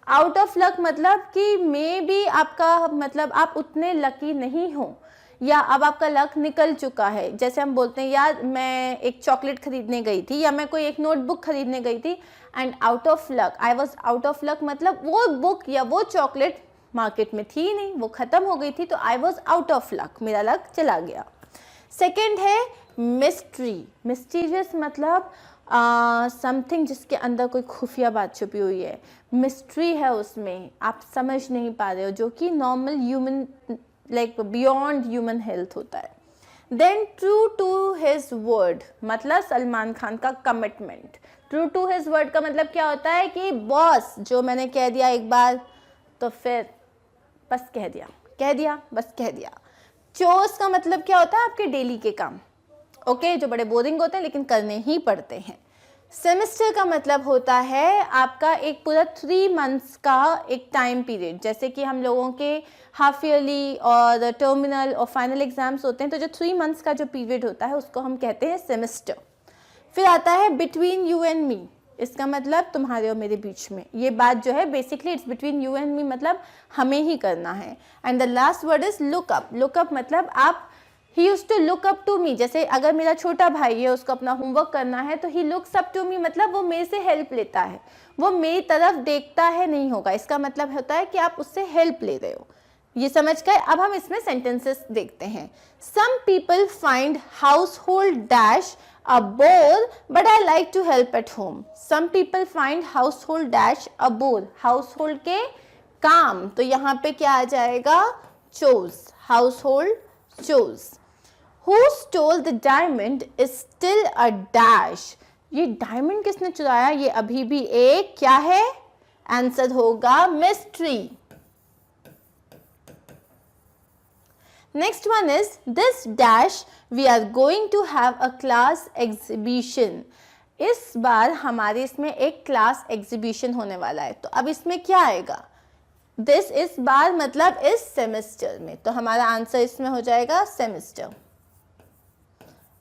Out of luck मतलब कि मे बी आपका मतलब आप उतने लकी नहीं हो, या अब आपका लक निकल चुका है। जैसे हम बोलते हैं यार मैं एक चॉकलेट खरीदने गई थी या मैं कोई एक नोटबुक खरीदने गई थी and out of luck, I was out of luck, मतलब वो बुक या वो चॉकलेट मार्केट में थी नहीं, वो ख़त्म हो गई थी, तो आई वॉज आउट ऑफ लक, मेरा लक चला गया। सेकेंड है मिस्ट्री। मिस्टीरियस मतलब समथिंग जिसके अंदर कोई खुफिया बात छुपी हुई है, मिस्ट्री है उसमें, आप समझ नहीं पा रहे हो, जो कि normal human like beyond human health होता है। Then true to his word मतलब सलमान खान का commitment. True to his word का मतलब क्या होता है कि बॉस जो मैंने कह दिया एक बार तो फिर बस कह दिया बस कह दिया। चोर्स का मतलब क्या होता है, आपके डेली के काम, ओके, जो बड़े बोरिंग होते हैं लेकिन करने ही पड़ते हैं। सेमेस्टर का मतलब होता है आपका एक पूरा 3 मंथ्स का एक टाइम पीरियड, जैसे कि हम लोगों के हाफ ईयरली और टर्मिनल और फाइनल एग्जाम्स होते हैं, तो जो 3 मंथ्स का जो पीरियड होता है उसको हम कहते हैं सेमेस्टर। फिर आता है बिटवीन यू एंड मी, इसका मतलब तुम्हारे और मेरे बीच में, ये बात जो है basically it's between you and me, मतलब हमें ही करना है। And the last word is look up. Look up मतलब आप, he used to look up to me, जैसे अगर मेरा छोटा भाई है उसको अपना होमवर्क करना है तो he looks up to me, मतलब वो मेरे से हेल्प लेता है, वो मेरी तरफ देखता है नहीं होगा, इसका मतलब होता है कि आप उससे हेल्प ले रहे हो। ये समझ गए। अब हम इसमें सेंटेंसेस देखते हैं। Some people find household dash a bore but I like to help at home. Some people find household dash a bore. household के काम, तो यहाँ पे क्या आ जाएगा, chores, household chores. Who stole the diamond is still a dash. ये diamond किसने चुराया, ये अभी भी एक क्या है, आंसर होगा mystery. Next one is this dash we are going to have a class exhibition. इस बार हमारे इसमें एक क्लास एग्जीबिशन होने वाला है, तो अब इसमें क्या आएगा, दिस इस बार मतलब इस सेमेस्टर में, तो हमारा आंसर इसमें हो जाएगा सेमेस्टर।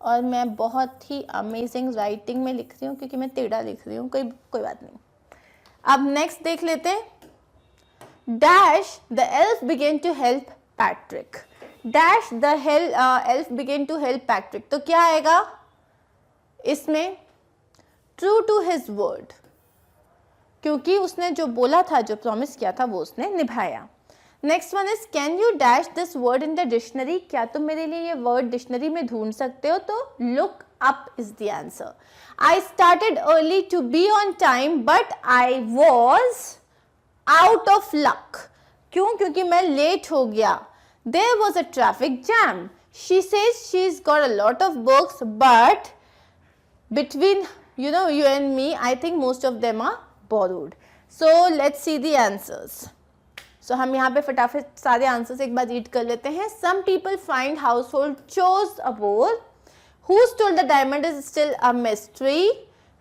और मैं बहुत ही अमेजिंग राइटिंग में लिख रही हूँ क्योंकि मैं टेढ़ा लिख रही हूँ, कोई बात नहीं। अब नेक्स्ट देख लेते हैं। Dash the elf began to help Patrick. Dash the elf began to help Patrick, तो क्या आएगा इसमें, ट्रू टू हिज वर्ड, क्योंकि उसने जो बोला था, जो प्रॉमिस किया था वो उसने निभाया। Next one is can you dash this word in the dictionary. क्या तुम मेरे लिए ये वर्ड डिक्शनरी में ढूंढ सकते हो, तो look up is the answer. I started early to be on time but I was out of luck. क्यों, क्योंकि मैं लेट हो गया। There was a traffic jam. She says she's got a lot of books, but between you and me, I think most of them are borrowed. So let's see the answers. So हम यहाँ पे फटाफट सारे answers एक बार read कर लेते हैं। Some people find household chores a bore. Who stole the diamond is still a mystery.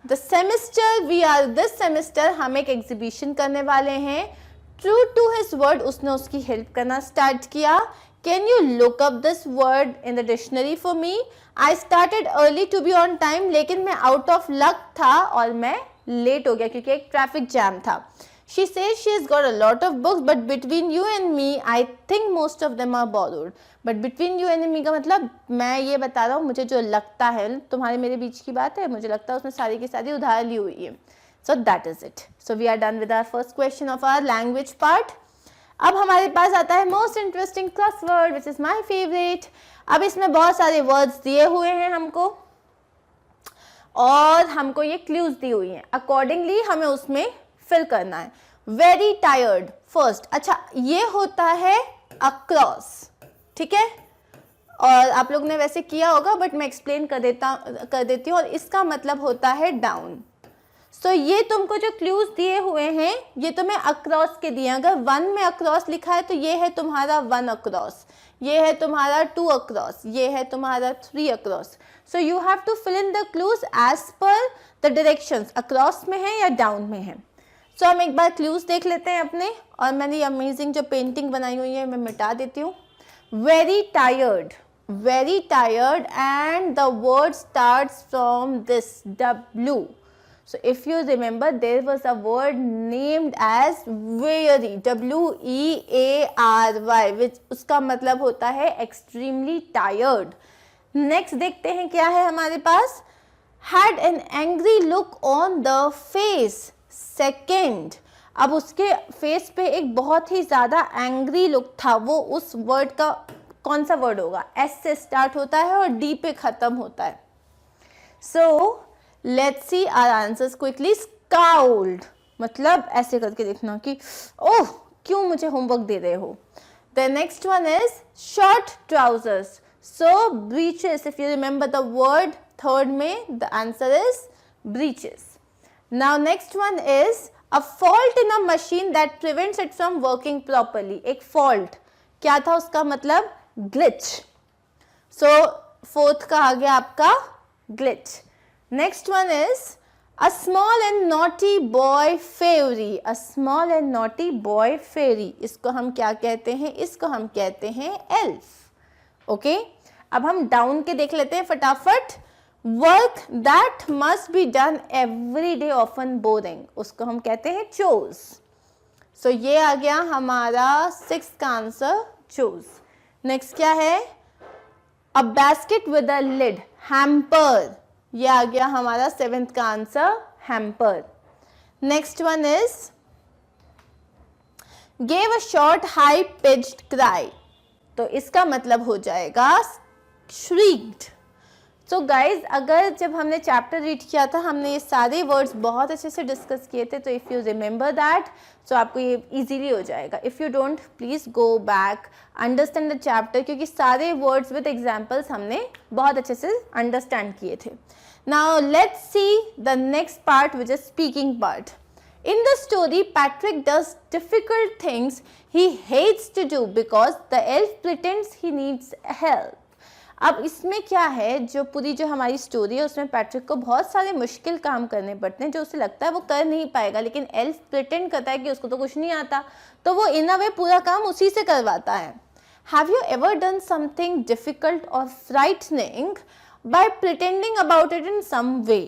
The semester we are this semester हम एक एग्जीबिशन करने वाले हैं। ट्रू टू हिज वर्ड, उसने उसकी हेल्प करना स्टार्ट किया। Can you look up this word in the dictionary for me. I started early to be on time, लेकिन मैं आउट ऑफ लक था और मैं लेट हो गया क्योंकि एक ट्रैफिक जैम था। She says she has got a lot of books but between you and me I think most of them are borrowed. But between you and me का मतलब मैं ये बता रहा हूँ, मुझे जो लगता है, तुम्हारे मेरे बीच की बात है, मुझे लगता है उसमें सारी की सारी उधार ली हुई है। So that is it. So we are done with our first question of our language part. अब हमारे पास आता है most interesting crossword which is my favorite. अब इसमें बहुत सारे words दिए हुए हैं हमको और हमको ये clues दी हुई हैं, accordingly हमें उसमें fill करना है। Very tired first, अच्छा ये होता है across, ठीक है, और आप लोग ने वैसे किया होगा बट मैं explain कर देती हूँ, और इसका मतलब होता है down। तो ये तुमको जो क्लूज दिए हुए हैं ये तुम्हें अक्रॉस के दिए। अगर 1 में अक्रॉस लिखा है तो ये है तुम्हारा 1 अक्रॉस, ये है तुम्हारा 2 अक्रॉस, ये है तुम्हारा 3 across. So you have to fill in the clues as per the directions, across में है या डाउन में है। सो हम एक बार क्लूज देख लेते हैं अपने, और मैंने ये अमेजिंग जो पेंटिंग बनाई हुई है मैं मिटा देती हूँ। Very tired and the word starts from this W. So if you remember, there was a word named as weary, W-E-A-R-Y, which उसका मतलब होता है extremely tired. Next देखते हैं क्या है हमारे पास. Had an angry look on the face. Second, अब उसके फेस पे एक बहुत ही ज़्यादा एंग्री लुक था. वो उस वर्ड का कौन सा वर्ड होगा? एस से स्टार्ट होता है और डी पे ख़त्म होता है. So let's see our answers quickly. Scolded मतलब ऐसे करके देखना कि ओह क्यों मुझे होमवर्क दे रहे हो. The next one is short trousers. So breeches, if you remember the word third में, the answer is breeches. Now next one is a fault in a machine that prevents it from working properly. एक fault क्या था उसका मतलब? glitch. So fourth का आ गया आपका glitch. Next one is a small and naughty boy fairy. A small and naughty boy fairy. इसको हम क्या कहते हैं? इसको हम कहते हैं elf. Okay? अब हम down के देख लेते हैं फटाफट. Work that must be done every day often boring, उसको हम कहते हैं चोज. सो ये आ गया हमारा 6th का आंसर, चोज. नेक्स्ट क्या है? A basket with a lid, hamper. ये आ गया हमारा 7th का आंसर, hamper. Next one is gave a short high pitched cry. तो इसका मतलब हो जाएगा श्रीक्ड. सो गाइज, अगर जब हमने चैप्टर रीड किया था हमने ये सारे वर्ड्स बहुत अच्छे से डिस्कस किए थे. तो if you remember that so आपको ये इजीली हो जाएगा. If you don't, please go back, understand the chapter, क्योंकि सारे वर्ड्स विद एग्जाम्पल्स हमने बहुत अच्छे से अंडरस्टैंड किए थे. Now let's see the next part which is speaking part. In the story, Patrick does difficult things he hates to do because the elf pretends he needs help. अब इसमें क्या है, जो पूरी जो हमारी स्टोरी है उसमें पैट्रिक को बहुत सारे मुश्किल काम करने पड़ते हैं जो उसे लगता है वो कर नहीं पाएगा, लेकिन एल्फ प्रिटेंड करता है कि उसको तो कुछ नहीं आता, तो वो इन अ वे पूरा काम उसी से करवाता है. Have you ever done something difficult और frightening by pretending about it in some way.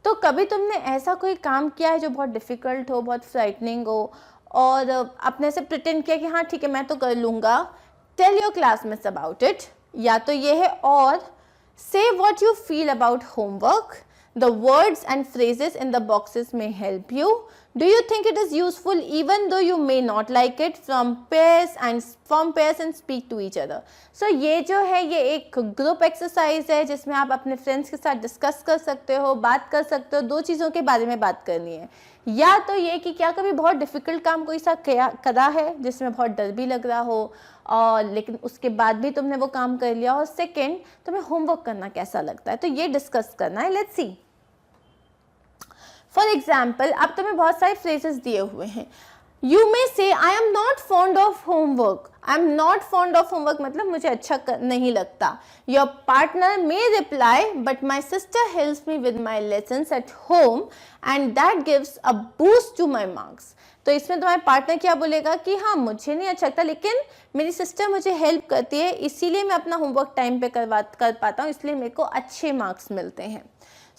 तो कभी तुमने ऐसा कोई काम किया है जो बहुत डिफिकल्ट हो, बहुत फ्राइटनिंग हो, और अपने से प्रिटेंड किया कि हाँ ठीक है मैं तो कर लूँगा. Tell your classmates about it. या तो ये है, और say what you feel about homework. The words and phrases in the boxes may help you. Do you think it is useful even though you may not like it? From pairs and speak to each other. So ये जो है ये एक group exercise है जिसमें आप अपने friends के साथ डिस्कस कर सकते हो, बात कर सकते हो. 2 चीज़ों के बारे में बात करनी है. या तो ये कि क्या कभी बहुत डिफ़िकल्ट काम कोई सा करा है जिसमें बहुत डर भी लग रहा हो, और लेकिन उसके बाद भी तुमने वो काम कर लिया. और सेकेंड, तुम्हें होमवर्क करना कैसा लगता है, तो ये डिस्कस करना है. Let's see. फॉर एग्जाम्पल, अब तुम्हें बहुत सारे फ्रेजेस दिए हुए हैं. You may say I am not fond of homework. I am not fond of homework मतलब मुझे अच्छा नहीं लगता. Your partner may reply but my sister helps me with my lessons at home and that gives a boost to my marks. तो इसमें तुम्हारे partner क्या बोलेगा कि हाँ मुझे नहीं अच्छा लगता लेकिन मेरी सिस्टर मुझे हेल्प करती है, इसीलिए मैं अपना होमवर्क टाइम पे कर पाता हूँ, इसलिए मेरे को अच्छे मार्क्स मिलते हैं.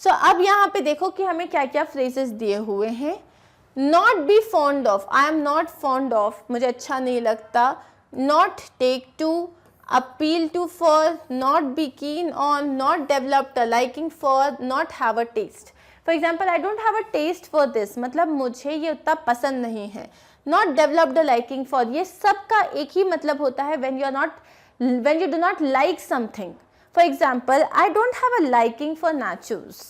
सो अब यहाँ पे देखो कि हमें क्या क्या फ्रेजेस दिए हुए हैं. Not be fond of, I am not fond of, मुझे अच्छा नहीं लगता. Not take to, appeal to for, not be keen on, not developed a liking for, not have a taste. For example, I don't have a taste for this, मतलब मुझे ये उतना पसंद नहीं है. Not developed a liking for, ये सबका एक ही मतलब होता है when you do not like something. For example, I don't have a liking for nachos,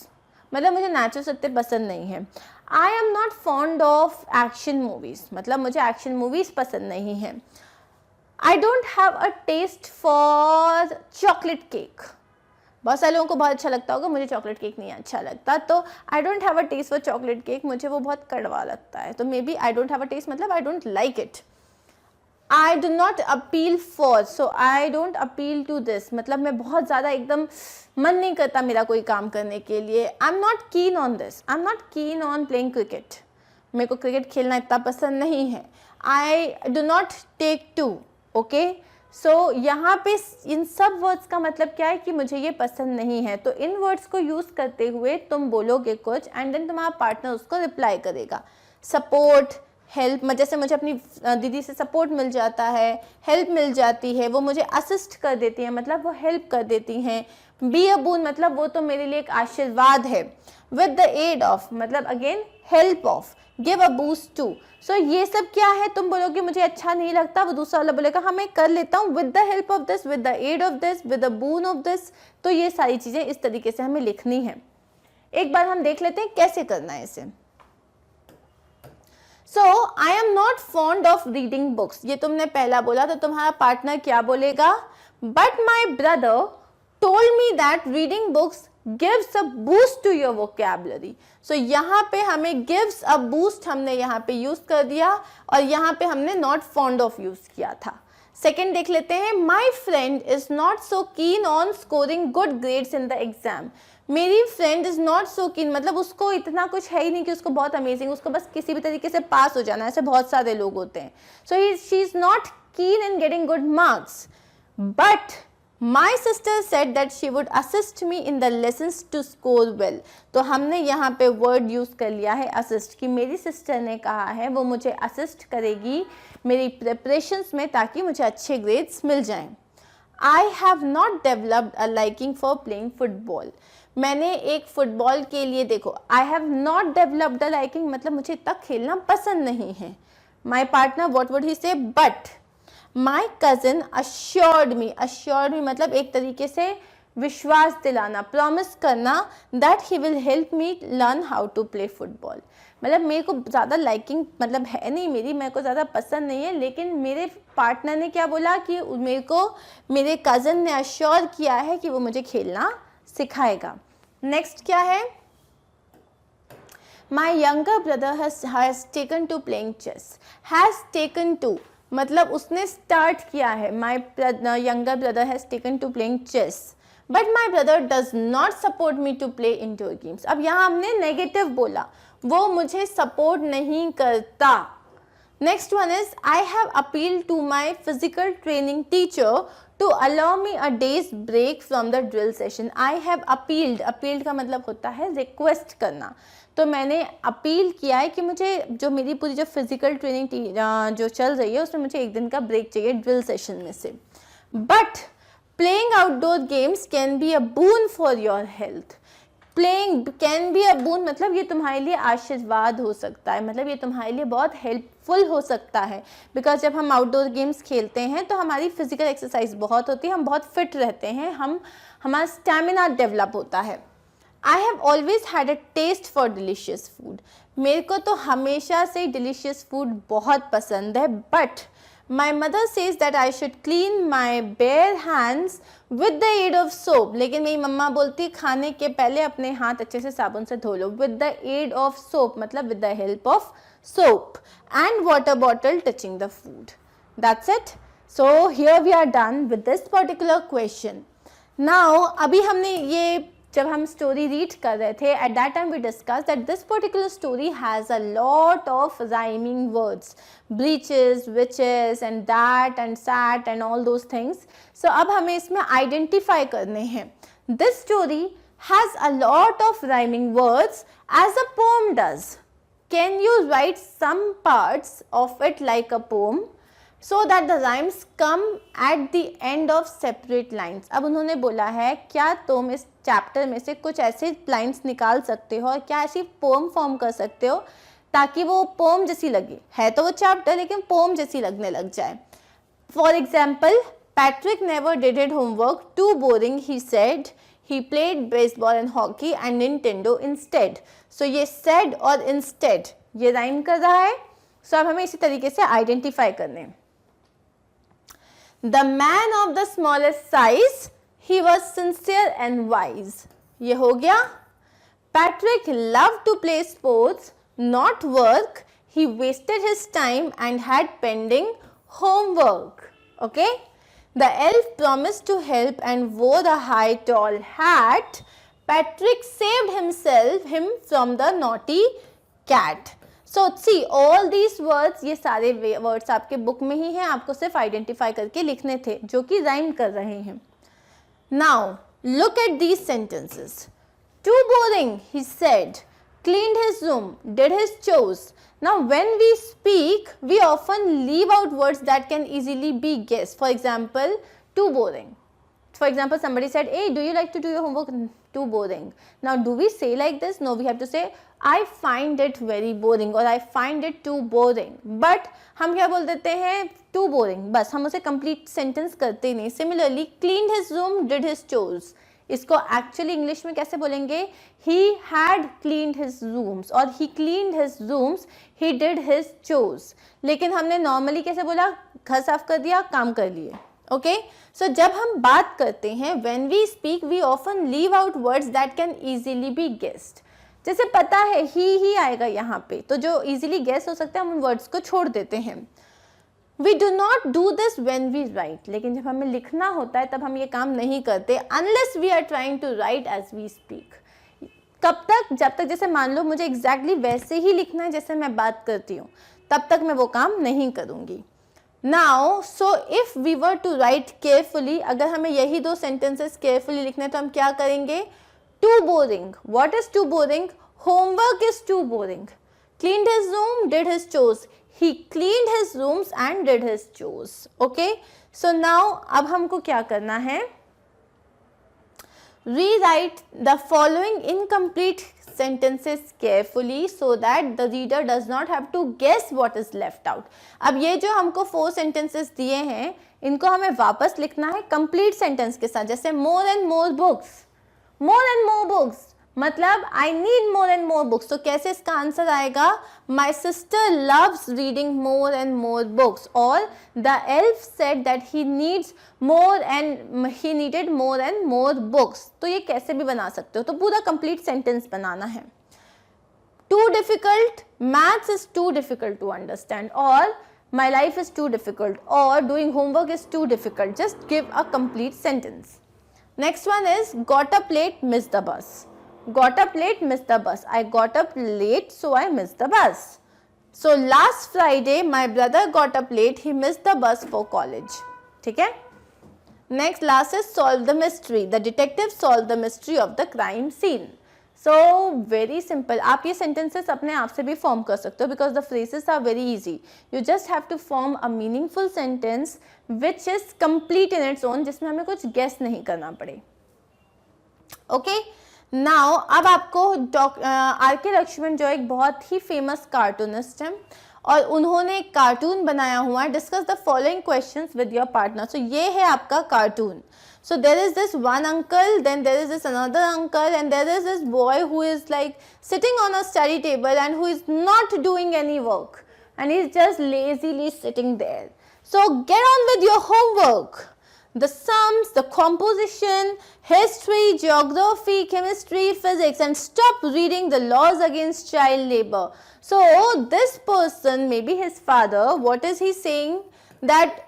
मतलब मुझे nachos इतने पसंद नहीं है. I am not fond of action movies, मतलब मुझे एक्शन मूवीज़ पसंद नहीं है. I don't have a taste for chocolate cake, बहुत सारे लोगों को बहुत अच्छा लगता होगा, मुझे चॉकलेट केक नहीं अच्छा लगता. तो I don't have a taste for chocolate cake, मुझे वो बहुत कड़वा लगता है. तो maybe I don't have a taste मतलब I don't like it. I do not appeal for, so I don't appeal to this, मतलब मैं बहुत ज़्यादा एकदम मन नहीं करता मेरा कोई काम करने के लिए. I am not keen on this, I am not keen on playing cricket, मेरे को क्रिकेट खेलना इतना पसंद नहीं है. I do not take to. Okay, यहाँ पे इन सब वर्ड्स का मतलब क्या है कि मुझे ये पसंद नहीं है, तो इन वर्ड्स को यूज़ करते हुए तुम बोलोगे कुछ एंड देन तुम्हारा पार्टनर उसको रिप्लाई करेगा। सपोर्ट, हेल्प, जैसे मुझे अपनी दीदी से सपोर्ट मिल जाता है, हेल्प मिल जाती है, वो मुझे असिस्ट कर देती हैं, मतलब वो हेल्प कर देती हैं। बी अ बून, मतलब वो तो मेरे लिए एक आशीर्वाद है। विद द एड ऑफ, मतलब again help of. Give a boost to. So ये सब क्या है, तुम बोलोगे मुझे अच्छा नहीं लगता, वो दूसरा वाला बोलेगा हाँ मैं कर लेता हूँ, with the help of this, with the aid of this, with the boon of this. तो ये सारी चीज़ें इस तरीके से हमें लिखनी है। एक बार हम देख लेते हैं कैसे करना है इसे। So I am not fond of reading books, ये तुमने पहला बोला, तो तुम्हारा पार्टनर क्या बोलेगा? But my brother told me that reading books gives a boost to your vocabulary. So यहाँ पे हमें gives a boost हमने यहाँ पे यूज कर दिया और यहाँ पे हमने not fond of यूज किया था। सेकेंड देख लेते हैं। My friend is not so keen on scoring good grades in the exam. मेरी फ्रेंड इज नॉट सो कीन, मतलब उसको इतना कुछ है ही नहीं कि उसको बहुत अमेजिंग, उसको बस किसी भी तरीके से पास हो जाना है, ऐसे बहुत सारे लोग होते हैं। सो शी इज नॉट कीन in getting good marks, but My sister said that she would assist me in the lessons to score well. तो हमने यहाँ पे वर्ड यूज़ कर लिया है assist, कि मेरी सिस्टर ने कहा है वो मुझे असिस्ट करेगी मेरी प्रिपरेशंस में ताकि मुझे अच्छे ग्रेड्स मिल जाएं। I have not developed a liking for playing football. मैंने एक फुटबॉल के लिए, देखो I have not developed a liking मतलब मुझे इतना खेलना पसंद नहीं है। My partner what would he say? But My cousin assured me मतलब एक तरीके से विश्वास दिलाना, प्रॉमिस करना, that he will help me learn how to play football. मतलब मेरे को ज़्यादा लाइकिंग मतलब है नहीं मेरी, मेरे को ज़्यादा पसंद नहीं है, लेकिन मेरे पार्टनर ने क्या बोला कि मेरे को मेरे कज़न ने अश्योर किया है कि वो मुझे खेलना सिखाएगा। नेक्स्ट क्या है? My younger brother has taken to playing chess. Has taken to मतलब उसने स्टार्ट किया है। My younger brother has taken to playing chess, but my brother does not support me to play indoor games. अब यहाँ हमने negative बोला, वो मुझे सपोर्ट नहीं करता। Next one is I have appealed to my physical training teacher to allow me a day's break from the drill session. I have appealed का मतलब होता है रिक्वेस्ट करना, तो मैंने अपील किया है कि मुझे जो मेरी पूरी जो फिजिकल ट्रेनिंग जो चल रही है उसमें मुझे एक दिन का ब्रेक चाहिए ड्रिल सेशन में से। But playing outdoor games can be a boon for your health. Playing can be a boon मतलब ये तुम्हारे लिए आशीर्वाद हो सकता है, मतलब ये तुम्हारे लिए बहुत हेल्पफुल हो सकता है। बिकॉज जब हम आउटडोर गेम्स खेलते हैं तो हमारी फिजिकल एक्सरसाइज बहुत होती है, हम बहुत फिट रहते हैं, हमारा स्टैमिना डेवलप होता है। I have always had a taste for delicious food. मेरे को तो हमेशा से delicious food बहुत पसंद है, but my mother says that I should clean my bare hands with the aid of soap. लेकिन मेरी मम्मा बोलती है खाने के पहले अपने हाथ अच्छे से साबुन से धो लो। With the aid of soap मतलब with the help of soap and water bottle touching the food. That's it. So here we are done with this particular question. Now अभी हमने ये जब हम स्टोरी रीड कर रहे थे, at that time we discuss that this particular story has a lot of rhyming words, bleaches, witches and that and sat and all those things. So अब हमें इसमें आइडेंटिफाई करने हैं। This story has a lot of rhyming words as a poem does. Can you write some parts of it like a poem so that the rhymes come at the end of separate lines. अब उन्होंने बोला है क्या तुम इस chapter में से कुछ ऐसे लाइन्स निकाल सकते हो और क्या ऐसी पोम फॉर्म कर सकते हो ताकि वो पोम जैसी लगे, है तो वो चैप्टर लेकिन पोम जैसी लगने लग जाए। For example, Patrick never did his homework, too boring, he said, he played baseball and hockey and Nintendo instead. So ये said और instead ये राइम कर रहा है। सो अब हमें इसी तरीके से आइडेंटिफाई करने। The man of the smallest size, he was sincere and wise. ये हो गया। Patrick loved to play sports, not work. He wasted his time and had pending homework. Okay? The elf promised to help and wore a high tall hat. Patrick saved him from the naughty cat. So see all these words, ये सारे words आपके book में ही हैं, आपको सिर्फ identify करके लिखने थे जो कि राइम कर रहे हैं. Now look at these sentences. Too boring, he said. Cleaned his room, did his chores. Now, when we speak, we often leave out words that can easily be guessed. For example, too boring. For example, somebody said, hey, do you like to do your homework? Too boring. Now, do we say like this? No, we have to say, I find it very boring or I find it too boring. But हम क्या बोल देते हैं? Too boring. बस हम उसे complete sentence करते नहीं. Similarly, cleaned his room, did his chores. इसको एक्चुअली इंग्लिश में कैसे बोलेंगे? He had cleaned his rooms और he cleaned his rooms, he did his chores. लेकिन हमने नॉर्मली कैसे बोला? घर साफ कर दिया, काम कर लिए. ओके, सो जब हम बात करते हैं, when we speak we often leave out words that can easily be guessed. जैसे पता है ही आएगा यहाँ पे, तो जो इजीली गेस हो सकता है हम उन वर्ड्स को छोड़ देते हैं. We do not do this when we write. लेकिन जब हमें लिखना होता है तब हम ये काम नहीं करते unless we are trying to write as we speak. कब तक? जब तक जैसे मान लो मुझे exactly वैसे ही लिखना है जैसे मैं बात करती हूँ, तब तक मैं वो काम नहीं करूँगी. Now, so if we were to write carefully, अगर हमें यही दो sentences carefully लिखने हैं तो हम क्या करेंगे? Too boring. What is too boring? Homework is too boring. Cleaned his room, did his chores. He cleaned his rooms and did his chores. Okay. So now अब हमको क्या करना है? Rewrite the following incomplete sentences carefully so that the reader does not have to guess what is left out. अब ये जो हमको 4 sentences दिए हैं, इनको हमें वापस लिखना है complete sentence के साथ. जैसे more and more books. More and more books. मतलब I need more and more books. तो कैसे इसका आंसर आएगा? My sister loves reading more and more books. और the elf said that he needed more and more books. तो ये कैसे भी बना सकते हो, तो पूरा complete sentence बनाना है. Too difficult, maths is too difficult to understand, or my life is too difficult, or doing homework is too difficult. Just give a complete sentence. Next one is got up late, missed the bus. Got up late, missed the bus. I got up late, so I missed the bus. So last Friday, my brother got up late. He missed the bus for college. ठीक है? Next, last is solve the mystery. The detective solved the mystery of the crime scene. So very simple. आप ये sentences अपने आप से भी form कर सकते हो because the phrases are very easy. You just have to form a meaningful sentence which is complete in its own, जिसमें हमें कुछ guess नहीं करना पड़े. Okay? नाउ अब आपको आर.के. लक्ष्मण जो एक बहुत ही फेमस कार्टूनिस्ट हैं और उन्होंने एक कार्टून बनाया हुआ है. Discuss the following questions with your partner. So ये है आपका cartoon. So there is this one uncle, then there is this another uncle and there is this boy who is like sitting on a study table and who is not doing any work and he is just lazily sitting there. So get on with your homework. The sums, the composition, history, geography, chemistry, physics, and stop reading the laws against child labor. So this person, maybe his father, what is he saying? That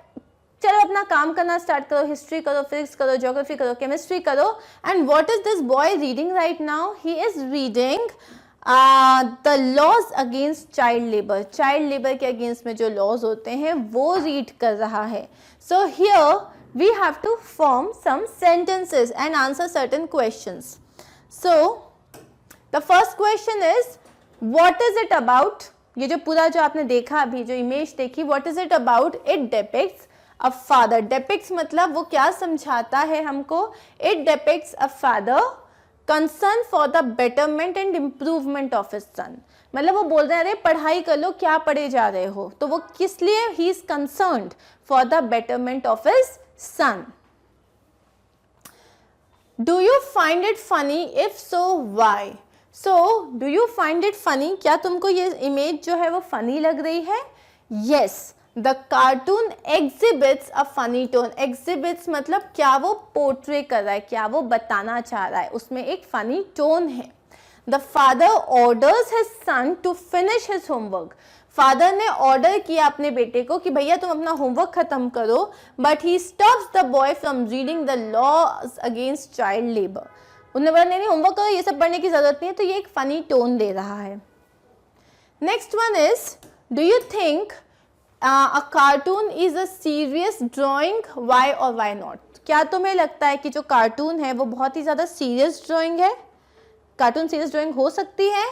चलो अपना काम करना start करो, history करो, physics करो, geography करो, chemistry करो. And what is this boy reading right now? He is reading the laws against child labour. Child labour के अगेंस्ट में जो लॉज होते हैं वो रीड कर रहा है. So here we have to form some sentences and answer certain questions. So the first question is what is it about? ये जो पूरा जो आपने देखा अभी जो इमेज देखी, what is it about? It depicts a father. Depicts मतलब वो क्या समझाता है हमको? It depicts a father concerned for the betterment and improvement of his son. मतलब वो बोल रहे हैं अरे पढ़ाई कर लो, क्या पढ़े जा रहे हो. तो वो किस लिए? He is concerned for the betterment of his son. Do you find it funny? If so, why? So, do you find it funny? क्या तुमको ये इमेज जो है वो फनी लग रही है? Yes, the cartoon exhibits a funny tone. Exhibits मतलब क्या वो पोर्ट्रे कर रहा है, क्या वो बताना चाह रहा है, उसमें एक फनी टोन है. The father orders his son to finish his homework. Father ने ऑर्डर किया अपने बेटे को कि भैया तुम अपना होमवर्क खत्म करो, but he stops the boy from reading the laws against child labour. उन्होंने बोला नहीं होमवर्क करो, ये सब पढ़ने की जरूरत नहीं है. तो ये एक फनी टोन दे रहा है. Next one is, do you think a cartoon is a serious drawing? Why or why not? क्या तुम्हें लगता है कि जो कार्टून है वो बहुत ही ज़्यादा सीरियस ड्राइंग है? कार्टून सीरियस ड्राइंग हो सकती है?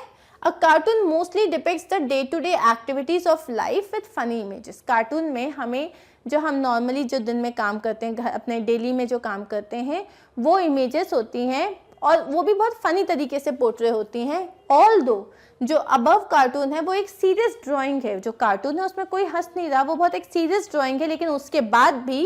A cartoon mostly depicts the day-to-day activities of life with funny images. Cartoon में हमें जो हम नॉर्मली जो दिन में काम करते हैं, अपने डेली में जो काम करते हैं, वो इमेजेस होती हैं और वो भी बहुत फनी तरीके से पोर्ट्रे होती हैं. ऑल्दो जो अबव कार्टून है वो एक सीरियस ड्राइंग है. जो कार्टून है उसमें कोई हंस नहीं रहा, वो बहुत एक सीरियस ड्राइंग है, लेकिन उसके बाद भी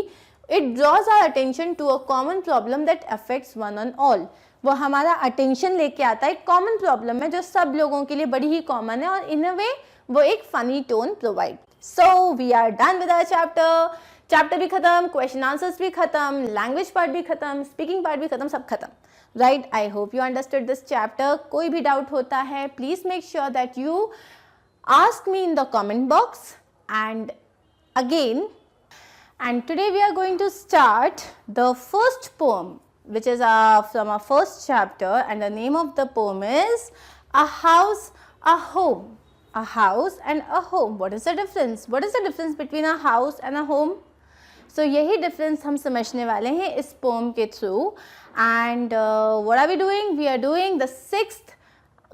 it draws our attention to a common problem that affects one on all. वो हमारा अटेंशन लेके आता है एक कॉमन प्रॉब्लम है जो सब लोगों के लिए बड़ी ही कॉमन है, और इन अ वे वो एक funny tone provide. So we are done with our chapter भी खत्म, क्वेश्चन आंसर्स भी खत्म, लैंग्वेज पार्ट भी खत्म, स्पीकिंग पार्ट भी खत्म, सब खत्म. Right, I hope you understood this chapter. कोई भी डाउट होता है please make sure that you ask me in the comment box. And again, and today we are going to start the first poem, which is from our first chapter, and the name of the poem is A House, a Home. A house and a home. What is the difference? What is the difference between a house and a home? So यही difference हम समझने वाले हैं इस poem के through. And what are we doing? We are doing the 6th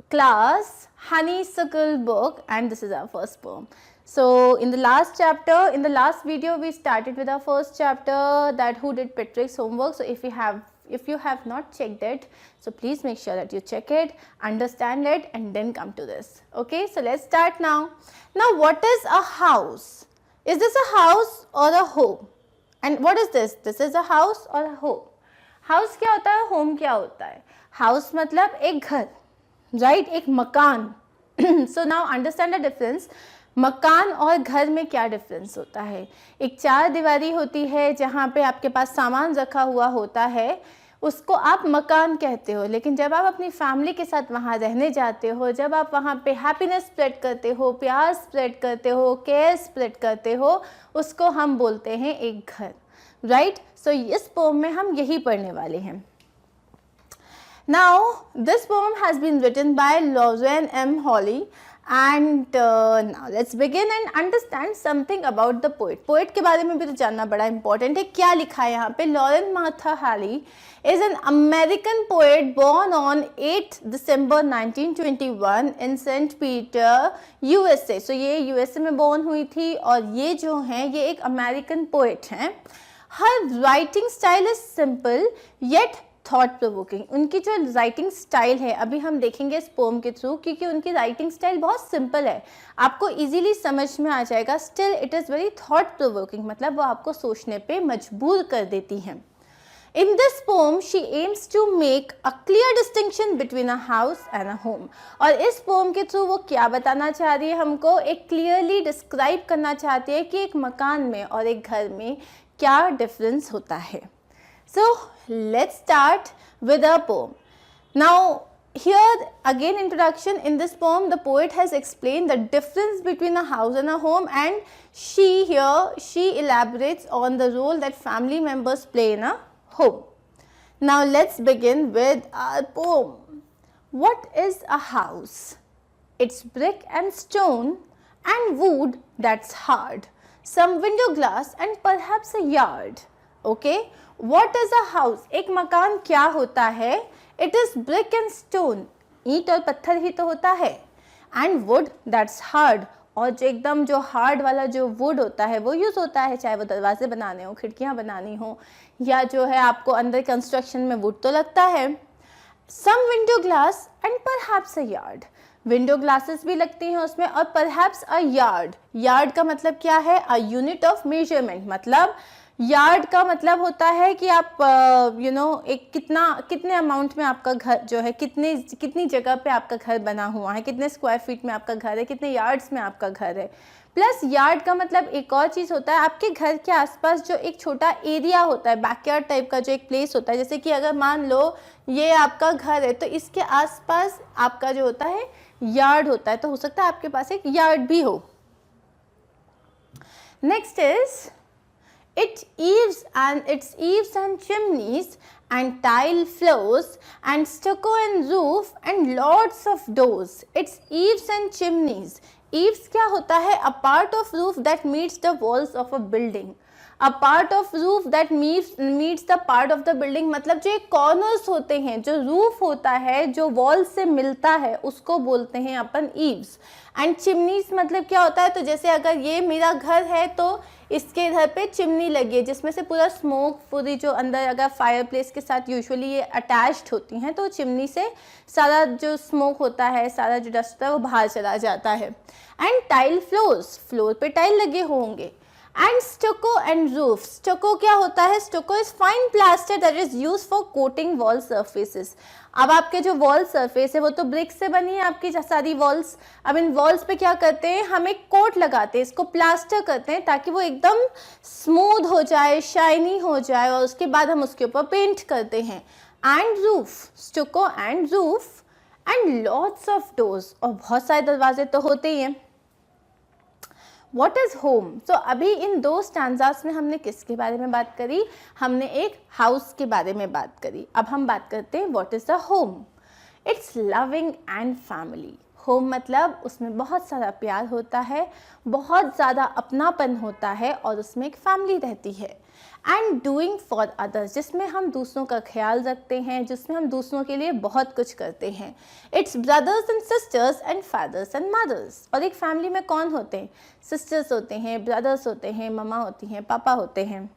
class Honeysuckle book, and this is our first poem. So in the last chapter, in the last video, we started with our first chapter, that who did Patrick's homework. So if you have not checked it, so please make sure that you check it, understand it, and then come to this. Okay, so let's start now. Now, what is a house? Is this a house or a home? And what is this? This is a house or a home? House क्या होता है? Home क्या होता है? House मतलब एक घर, right? एक मकान. So now understand the difference. मकान और घर में क्या डिफरेंस होता है? एक चार दीवारी होती है जहाँ पे आपके पास सामान रखा हुआ होता है, उसको आप मकान कहते हो. लेकिन जब आप अपनी फैमिली के साथ वहाँ रहने जाते हो, जब आप वहाँ पे हैप्पीनेस स्प्रेड करते हो, प्यार स्प्रेड करते हो, केयर स्प्रेड करते हो, उसको हम बोलते हैं एक घर. राइट, सो इस पोम में हम यही पढ़ने वाले हैं. Now this poem has been written by Lorraine M. Hawley. And now let's begin and understand something about the poet. Poet के बारे में भी तो जानना बड़ा important है. क्या लिखा है यहाँ पे? Lorraine Martha Hawley is an American poet born on 8 December 1921 in St. Peter, USA. So ये USA में born हुई थी, और ये जो हैं ये एक American poet हैं. Her writing style is simple yet thought provoking. उनकी जो राइटिंग स्टाइल है अभी हम देखेंगे इस पोम के थ्रू, क्योंकि उनकी राइटिंग स्टाइल बहुत सिंपल है, आपको इजीली समझ में आ जाएगा. Still it is very thought provoking, मतलब वो आपको सोचने पे मजबूर कर देती हैं. In this poem, she aims to make a clear distinction between a house and a home. और इस पोम के थ्रू वो क्या बताना चाह रही है? हमको एक क्लियरली डिस्क्राइब करना चाहती है कि एक मकान में और एक घर में क्या डिफरेंस होता है. So let's start with a poem. Now here again introduction. In this poem the poet has explained the difference between a house and a home, and she elaborates on the role that family members play in a home. Now let's begin with our poem. What is a house? It's brick and stone and wood that's hard, some window glass and perhaps a yard. Okay, what is a house? एक मकान क्या होता है? It is brick and stone, ईंट और पत्थर ही तो होता है. And wood that's hard, और जो एकदम जो हार्ड वाला जो वुड होता है वो यूज़ होता है, चाहे वो दरवाजे बनाने हो, खिड़कियाँ बनानी हो, या जो है आपको अंदर कंस्ट्रक्शन में वुड तो लगता है. Some window glass and perhaps a yard, window glasses भी लगती हैं उसमें, और परहैप्स अ यार्ड. यार्ड का मतलब क्या है? A unit of measurement. मतलब यार्ड का मतलब होता है कि आप एक कितने अमाउंट में आपका घर जो है, कितनी जगह पे आपका घर बना हुआ है, कितने स्क्वायर फीट में आपका घर है, कितने यार्ड्स में आपका घर है. प्लस यार्ड का मतलब एक और चीज़ होता है, आपके घर के आसपास जो एक छोटा एरिया होता है, बैकयार्ड टाइप का जो एक प्लेस होता है. जैसे कि अगर मान लो ये आपका घर है तो इसके आसपास आपका जो होता है यार्ड होता है, तो हो सकता है आपके पास एक यार्ड भी हो. Next is Its eaves and chimneys and tile floors and stucco and roof and lots of doors. Its eaves and chimneys. Eaves क्या होता है? A part of roof that meets the walls of a building. A part of roof that meets the part of the building, मतलब जो एक corners होते हैं, जो roof होता है, जो वॉल से मिलता है, उसको बोलते हैं अपन ईव्स. एंड चिमनीज मतलब क्या होता है? तो जैसे अगर ये मेरा घर है तो इसके घर पे चिमनी लगी है जिसमें से पूरा स्मोक, पूरी जो अंदर अगर फायर प्लेस के साथ यूजुअली ये अटैच्ड होती हैं तो चिमनी से सारा जो स्मोक होता है, सारा जो डस्ट होता है वो बाहर चला जाता है. एंड टाइल फ्लोर्स, फ्लोर पे टाइल लगे होंगे. And stucco and roof. Stucco क्या होता है? Stucco is fine plaster that is use for coating wall surfaces. अब आपके जो वॉल सरफेस है वो तो ब्रिक से बनी है आपकी सारी वॉल्स. अब इन वॉल्स पे क्या करते हैं? हम एक कोट लगाते हैं, इसको प्लास्टर करते हैं ताकि वो एकदम स्मूथ हो जाए, शाइनी हो जाए, और उसके बाद हम उसके ऊपर पेंट करते हैं. And roof, stucco and roof and lots of doors, और बहुत सारे दरवाजे तो होते ही हैं. What is home? So अभी इन दो स्टैंजास में हमने किसके बारे में बात करी? हमने एक हाउस के बारे में बात करी. अब हम बात करते हैं what is a home? It's loving and family. Home मतलब उसमें बहुत सारा प्यार होता है, बहुत ज़्यादा अपनापन होता है, और उसमें एक फैमिली रहती है. एंड डूइंग फॉर अदर्स, जिसमें हम दूसरों का ख्याल रखते हैं, जिसमें हम दूसरों के लिए बहुत कुछ करते हैं. It's brothers and sisters and fathers and mothers. और एक फैमिली में कौन होते हैं? सिस्टर्स होते हैं, ब्रदर्स होते हैं, ममा होती हैं, पापा होते हैं.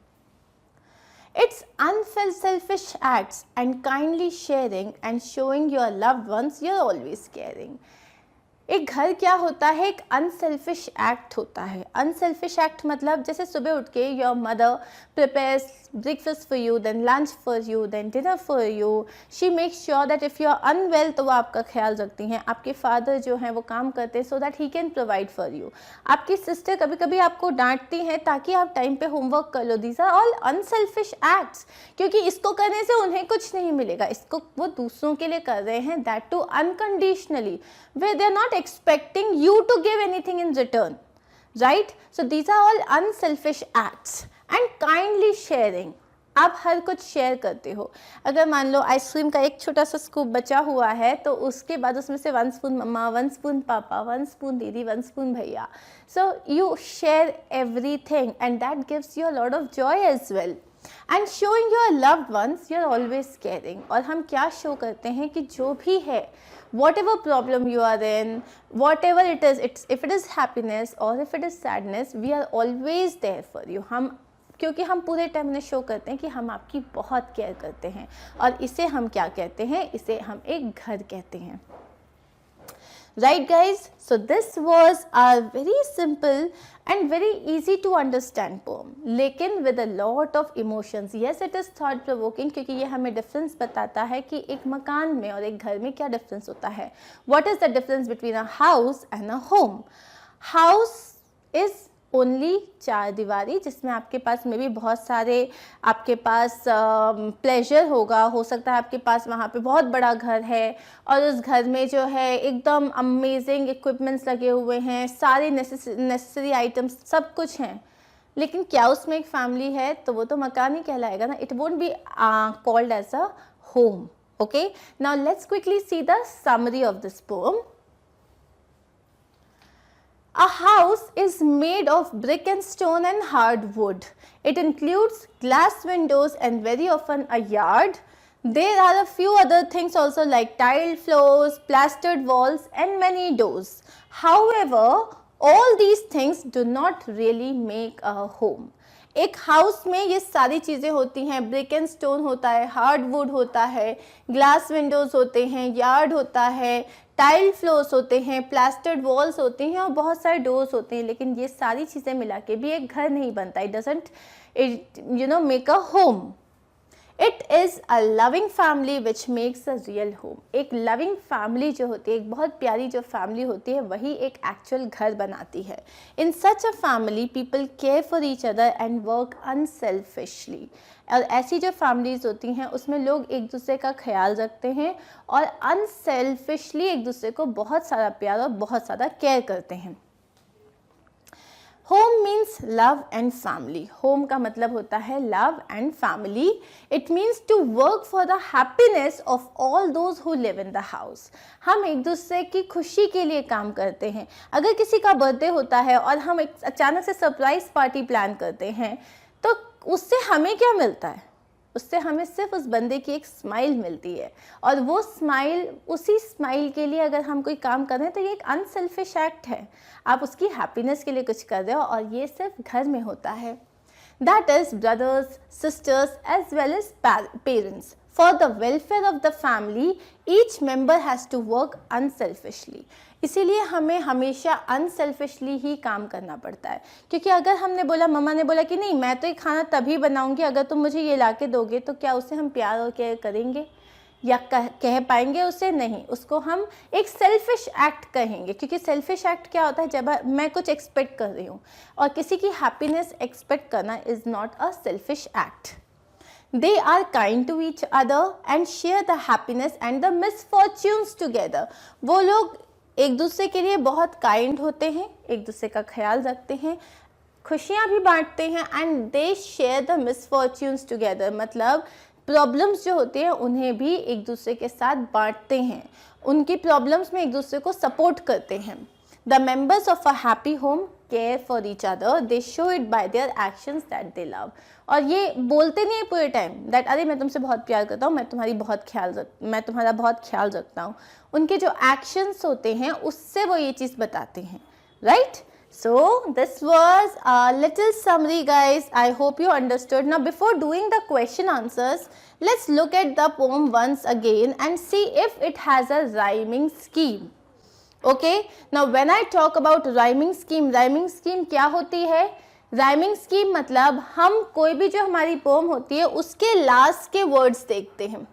It's unselfish acts and kindly sharing and showing your loved ones you're always caring. एक घर क्या होता है? एक अनसेल्फिश एक्ट होता है. अनसेल्फिश एक्ट मतलब जैसे सुबह उठ के your mother prepares breakfast for you, then lunch for you, then dinner for you. She makes sure that if you are unwell तो वो आपका ख्याल रखती हैं. आपके फादर जो हैं वो काम करते हैं so that he can provide for you. आपकी सिस्टर कभी कभी आपको डांटती हैं ताकि आप टाइम पे होमवर्क कर लो. These are all unselfish acts, क्योंकि इसको करने से उन्हें कुछ नहीं मिलेगा, इसको वो दूसरों के लिए कर रहे हैं, that too unconditionally, where they are not expecting you to give anything in return, right? So these are all unselfish acts. And kindly sharing, आप हर कुछ शेयर करते हो. अगर मान लो आइसक्रीम का एक छोटा सा स्कूप बचा हुआ है तो उसके बाद उसमें से 1 स्पून मम्मा, 1 स्पून पापा, 1 स्पून दीदी, 1 स्पून भैया. So you share everything and that gives you a lot of joy as well. And showing your loved ones you are always caring. और हम क्या शो करते हैं कि जो भी है, whatever problem you are in, whatever it is, if it is happiness or if it is sadness, we are always there for you. हम क्योंकि हम पूरे टाइम में शो करते हैं कि हम आपकी बहुत केयर करते हैं, और इसे हम क्या कहते हैं? इसे हम एक घर कहते हैं. Right guys, so this was a very simple and very easy to understand poem, लेकिन with a lot of emotions. Yes, it is thought provoking क्योंकि ये हमें डिफरेंस बताता है कि एक मकान में और एक घर में क्या डिफरेंस होता है. What is the difference between a house and a home? House is only 4 दीवारी, जिसमें आपके पास में भी बहुत सारे आपके पास प्लेजर होगा. हो सकता है आपके पास वहाँ पे बहुत बड़ा घर है और उस घर में जो है एकदम अमेजिंग इक्विपमेंट्स लगे हुए हैं, सारे नेसेसरी आइटम्स सब कुछ हैं, लेकिन क्या उसमें एक फैमिली है? तो वो तो मकान ही कहलाएगा ना. It won't be called as a home. Okay, now let's quickly see the summary of this poem. A house is made of brick and stone and hard wood. It includes glass windows and very often a yard. There are a few other things also like tiled floors, plastered walls and many doors. However, all these things do not really make a home. एक house में ये सारी चीज़ें होती हैं. Brick and stone होता है, hard would होता है, ग्लास विंडोज़ होते हैं, यार्ड होता है, टाइल फ्लोर्स होते हैं, प्लास्टर्ड वॉल्स होते हैं और बहुत सारे डोर्स होते हैं. लेकिन ये सारी चीज़ें मिला के भी एक घर नहीं बनता. It doesn't make a home. It is a loving family which makes a real home. एक लविंग फैमिली जो होती है, एक बहुत प्यारी जो फैमिली होती है, वही एक एक्चुअल घर बनाती है. In such a family people care for each other and work unselfishly. और ऐसी जो फैमिलीज़ होती हैं उसमें लोग एक दूसरे का ख्याल रखते हैं और अनसेल्फिशली एक दूसरे को बहुत सारा प्यार और बहुत सारा केयर करते हैं. Home means love and family. Home का मतलब होता है love and family. It means to work for the happiness of all those who live in the house. हम एक दूसरे की खुशी के लिए काम करते हैं. अगर किसी का बर्थडे होता है और हम एक अचानक से सरप्राइज पार्टी प्लान करते हैं, तो उससे हमें क्या मिलता है? उससे हमें सिर्फ उस बंदे की एक स्माइल मिलती है. और वो स्माइल, उसी स्माइल के लिए अगर हम कोई काम कर रहे हैं तो ये एक अनसेल्फिश एक्ट है. आप उसकी हैप्पीनेस के लिए कुछ कर रहे हो और ये सिर्फ घर में होता है. That is brothers, sisters as well as parents. For the welfare of the family, each member has to work unselfishly. इसीलिए हमें हमेशा अनसेल्फिशली ही काम करना पड़ता है. क्योंकि अगर हमने बोला, मम्मा ने बोला कि नहीं मैं तो ये खाना तभी बनाऊंगी अगर तुम मुझे ये ला के दोगे, तो क्या उसे हम प्यार और केयर करेंगे या कह पाएंगे उसे? नहीं. उसको हम एक सेल्फिश एक्ट कहेंगे. क्योंकि सेल्फिश एक्ट क्या होता है? जब मैं कुछ एक्सपेक्ट कर रही हूँ, और किसी की हैप्पीनेस एक्सपेक्ट करना is not a selfish act. They are kind to each other and share the happiness and the misfortunes together. वो लोग एक दूसरे के लिए बहुत काइंड होते हैं, एक दूसरे का ख्याल रखते हैं, खुशियाँ भी बांटते हैं. And they share the misfortunes together. मतलब प्रॉब्लम्स जो होती हैं उन्हें भी एक दूसरे के साथ बांटते हैं. उनकी प्रॉब्लम्स में एक दूसरे को सपोर्ट करते हैं. The members of a happy home care for each other. They show it by their actions that they love. और ये बोलते नहीं है पूरे टाइम दैट अरे मैं तुमसे बहुत प्यार करता हूँ, मैं तुम्हारा बहुत ख्याल रखता हूँ. उनके जो एक्शंस होते हैं उससे वो ये चीज़ बताते हैं. Right? So this was a little summary, guys. I hope you understood. Now before doing the question answers, let's look at the poem once again and see if it has a rhyming scheme. Okay, now when I talk about rhyming scheme क्या होती है? Rhyming scheme मतलब हम कोई भी जो हमारी pome होती है उसके लास्ट के वर्ड्स देखते हैं.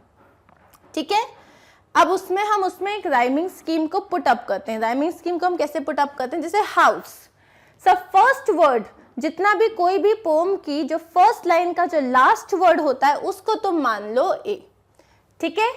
ठीक है? अब उसमें एक राइमिंग स्कीम को पुट अप करते हैं. राइमिंग स्कीम को हम कैसे पुट अप करते हैं? जैसे हाउस. सब फर्स्ट वर्ड, जितना भी कोई भी पोम की जो फर्स्ट लाइन का जो लास्ट वर्ड होता है उसको तुम मान लो ए. ठीक है?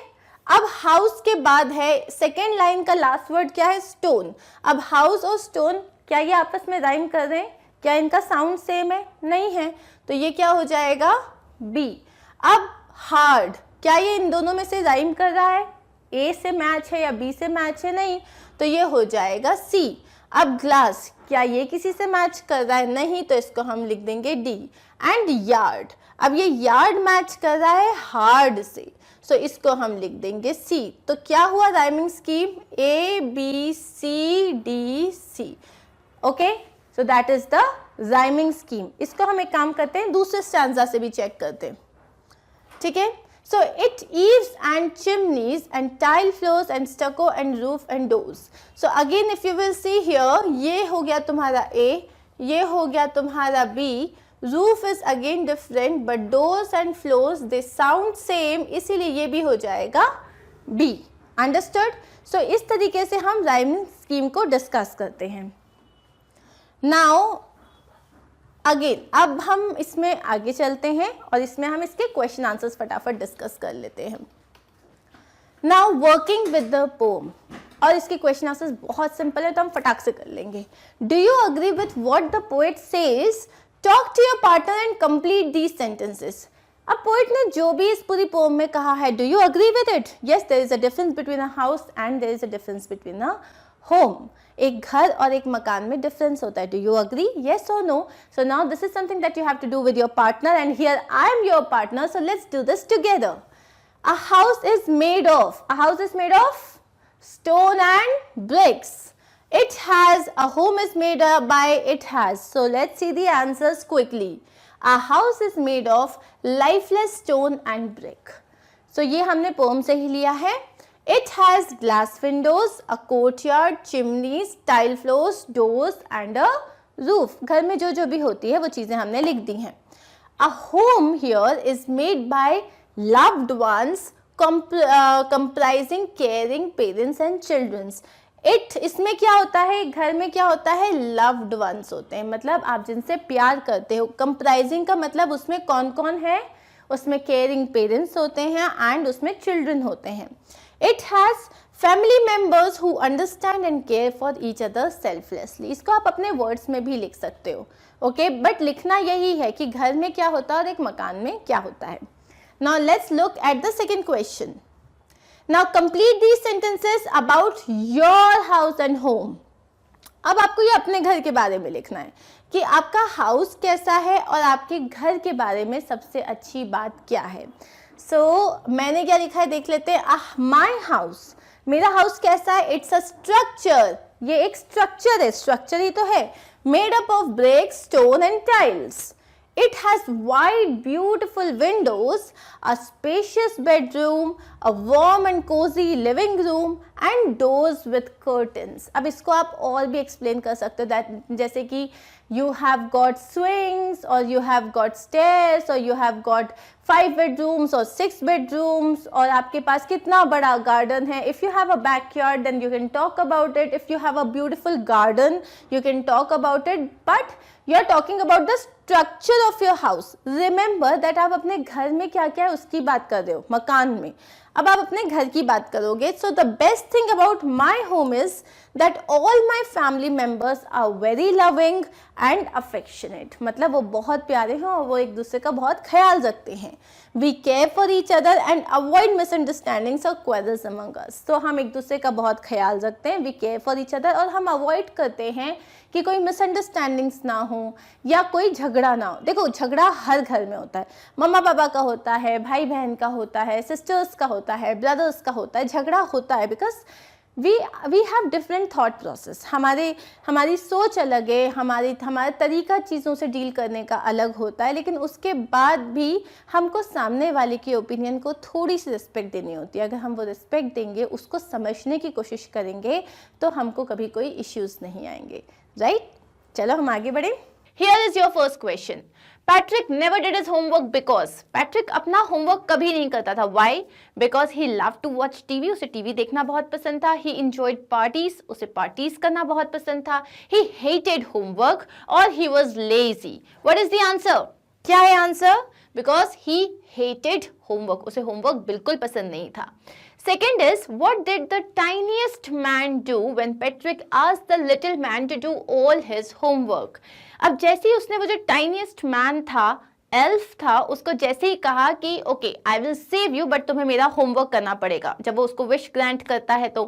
अब हाउस के बाद है सेकेंड लाइन का लास्ट वर्ड क्या है? स्टोन. अब हाउस और स्टोन क्या ये आपस में राइम कर रहे हैं? क्या इनका साउंड सेम है? नहीं है. तो ये क्या हो जाएगा? बी. अब हार्ड, क्या ये इन दोनों में से राइम कर रहा है? ए से मैच है या बी से मैच है? नहीं. तो ये हो जाएगा सी. अब ग्लास, क्या ये किसी से मैच कर रहा है? नहीं. तो इसको हम लिख देंगे डी. एंड यार्ड, अब ये यार्ड मैच कर रहा है हार्ड से, सो इसको हम लिख देंगे सी. तो क्या हुआ rhyming scheme? A B C D C. Okay, so that is the rhyming scheme. इसको हम एक काम करते हैं, दूसरे स्टैंजा से भी चेक करते हैं. ठीक है? So it eaves and chimneys and tile floors and stucco and roof and doors. So again if you will see here, ये हो गया तुम्हारा A, ये हो गया तुम्हारा B. Roof is again different but doors and floors they sound same, इसीलिए ये भी हो जाएगा B. Understood? So इस तरीके से हम राइमिंग स्कीम को डिस्कस करते हैं. Now अगेन अब हम इसमें आगे चलते हैं और इसमें हम इसके क्वेश्चन आंसर्स फटाफट डिस्कस कर लेते हैं. Now working with the pome, और इसके क्वेश्चन आंसर्स बहुत सिंपल है तो हम फटाक से कर लेंगे. Do you agree with what the poet says? Talk to your partner and complete these sentences. अब पोएट ने जो भी इस पूरी पोम में कहा है, do you agree with it? Yes, there is a difference between a house and there is a difference between a home. एक घर और एक मकान में डिफरेंस होता है. Do you agree? येस और no? So now this is something that you have to do with your partner and here I am your partner, so let's do this together. A house is made of stone and bricks. It has, a home is made up by, it has. So let's see the answers quickly. A house is made of lifeless stone and brick. So ये हमने pome से ही लिया है. It has glass windows, a courtyard, chimneys, tile floors, doors and a roof. घर में जो जो भी होती है वो चीज़ें हमने लिख दी हैं. A home here is made by loved ones, comprising caring parents and children. इसमें क्या होता है? घर में क्या होता है? loved ones होते हैं, मतलब आप जिनसे प्यार करते हो. comprising का मतलब उसमें कौन कौन है? उसमें caring parents होते हैं and उसमें children होते हैं. It has family members who understand and care for each other selflessly. इसको आप अपने वर्ड्स में भी लिख सकते हो, ओके, बट लिखना यही है कि घर में क्या होता है और एक मकान में क्या होता है। Now let's look at the second question. Now complete these sentences about your house and home. अब आपको ये अपने घर के बारे में लिखना है कि आपका हाउस कैसा है और आपके घर के बारे में सबसे अच्छी बात क्या है। मैंने क्या लिखा है देख लेते हैं। माई हाउस, मेरा हाउस कैसा है? इट्स अ स्ट्रक्चर, ये एक स्ट्रक्चर है, स्ट्रक्चर ही तो है, made up of brick, stone and tiles. It has wide, beautiful windows, a spacious bedroom, a warm and cozy living room, and doors with curtains. अब इसको आप और भी explain कर सकते हो, जैसे कि you have got swings, or you have got stairs, or you have got 5 bedrooms or 6 bedrooms, और आपके पास कितना बड़ा garden है. If you have a backyard, then you can talk about it. If you have a beautiful garden, you can talk about it. But you are talking about the structure of your house. Remember that आप अपने घर में क्या क्या है उसकी बात कर रहे हो, मकान में. अब आप अपने घर की बात करोगे. So the best thing about my home is that all my family members are very loving and affectionate. मतलब वो बहुत प्यारे हैं और वो एक दूसरे का बहुत ख्याल रखते हैं. We care for each other and avoid misunderstandings or quarrels among us. तो हम एक दूसरे का बहुत ख्याल रखते हैं. We care for each other और हम अवॉइड करते हैं कि कोई मिसअंडरस्टैंडिंग्स ना हो या कोई झगड़ा ना हो. देखो झगड़ा हर घर में होता है, मम्मा पापा का होता है, भाई बहन का होता है, सिस्टर्स का होता है, ब्रदर्स का होता है. झगड़ा होता है because we have different thought process. हमारी सोच अलग है, हमारा तरीका चीज़ों से डील करने का अलग होता है. लेकिन उसके बाद भी हमको सामने वाले की ओपिनियन को थोड़ी सी रिस्पेक्ट देनी होती है. अगर हम वो रिस्पेक्ट देंगे, उसको समझने की कोशिश करेंगे, तो हमको कभी कोई इश्यूज़ नहीं आएंगे. राइट? चलो हम आगे बढ़े. Here is your first question. Patrick never did his homework because Patrick अपना होमवर्क कभी नहीं करता था. Why? Because he loved to watch TV. उसे टीवी देखना बहुत पसंद था. He enjoyed parties. उसे पार्टीज करना बहुत पसंद था. He hated homework और he was lazy. What is the answer? क्या है answer? Because he hated homework. उसे होमवर्क बिल्कुल पसंद नहीं था. Second is, what did the tiniest man do when Patrick asked the little man to do all his homework? अब जैसे ही उसने वो जो tiniest man था, elf था, उसको जैसे ही कहा कि okay, I will save you, but तुम्हें मेरा homework करना पड़ेगा. जब वो उसको wish grant करता है तो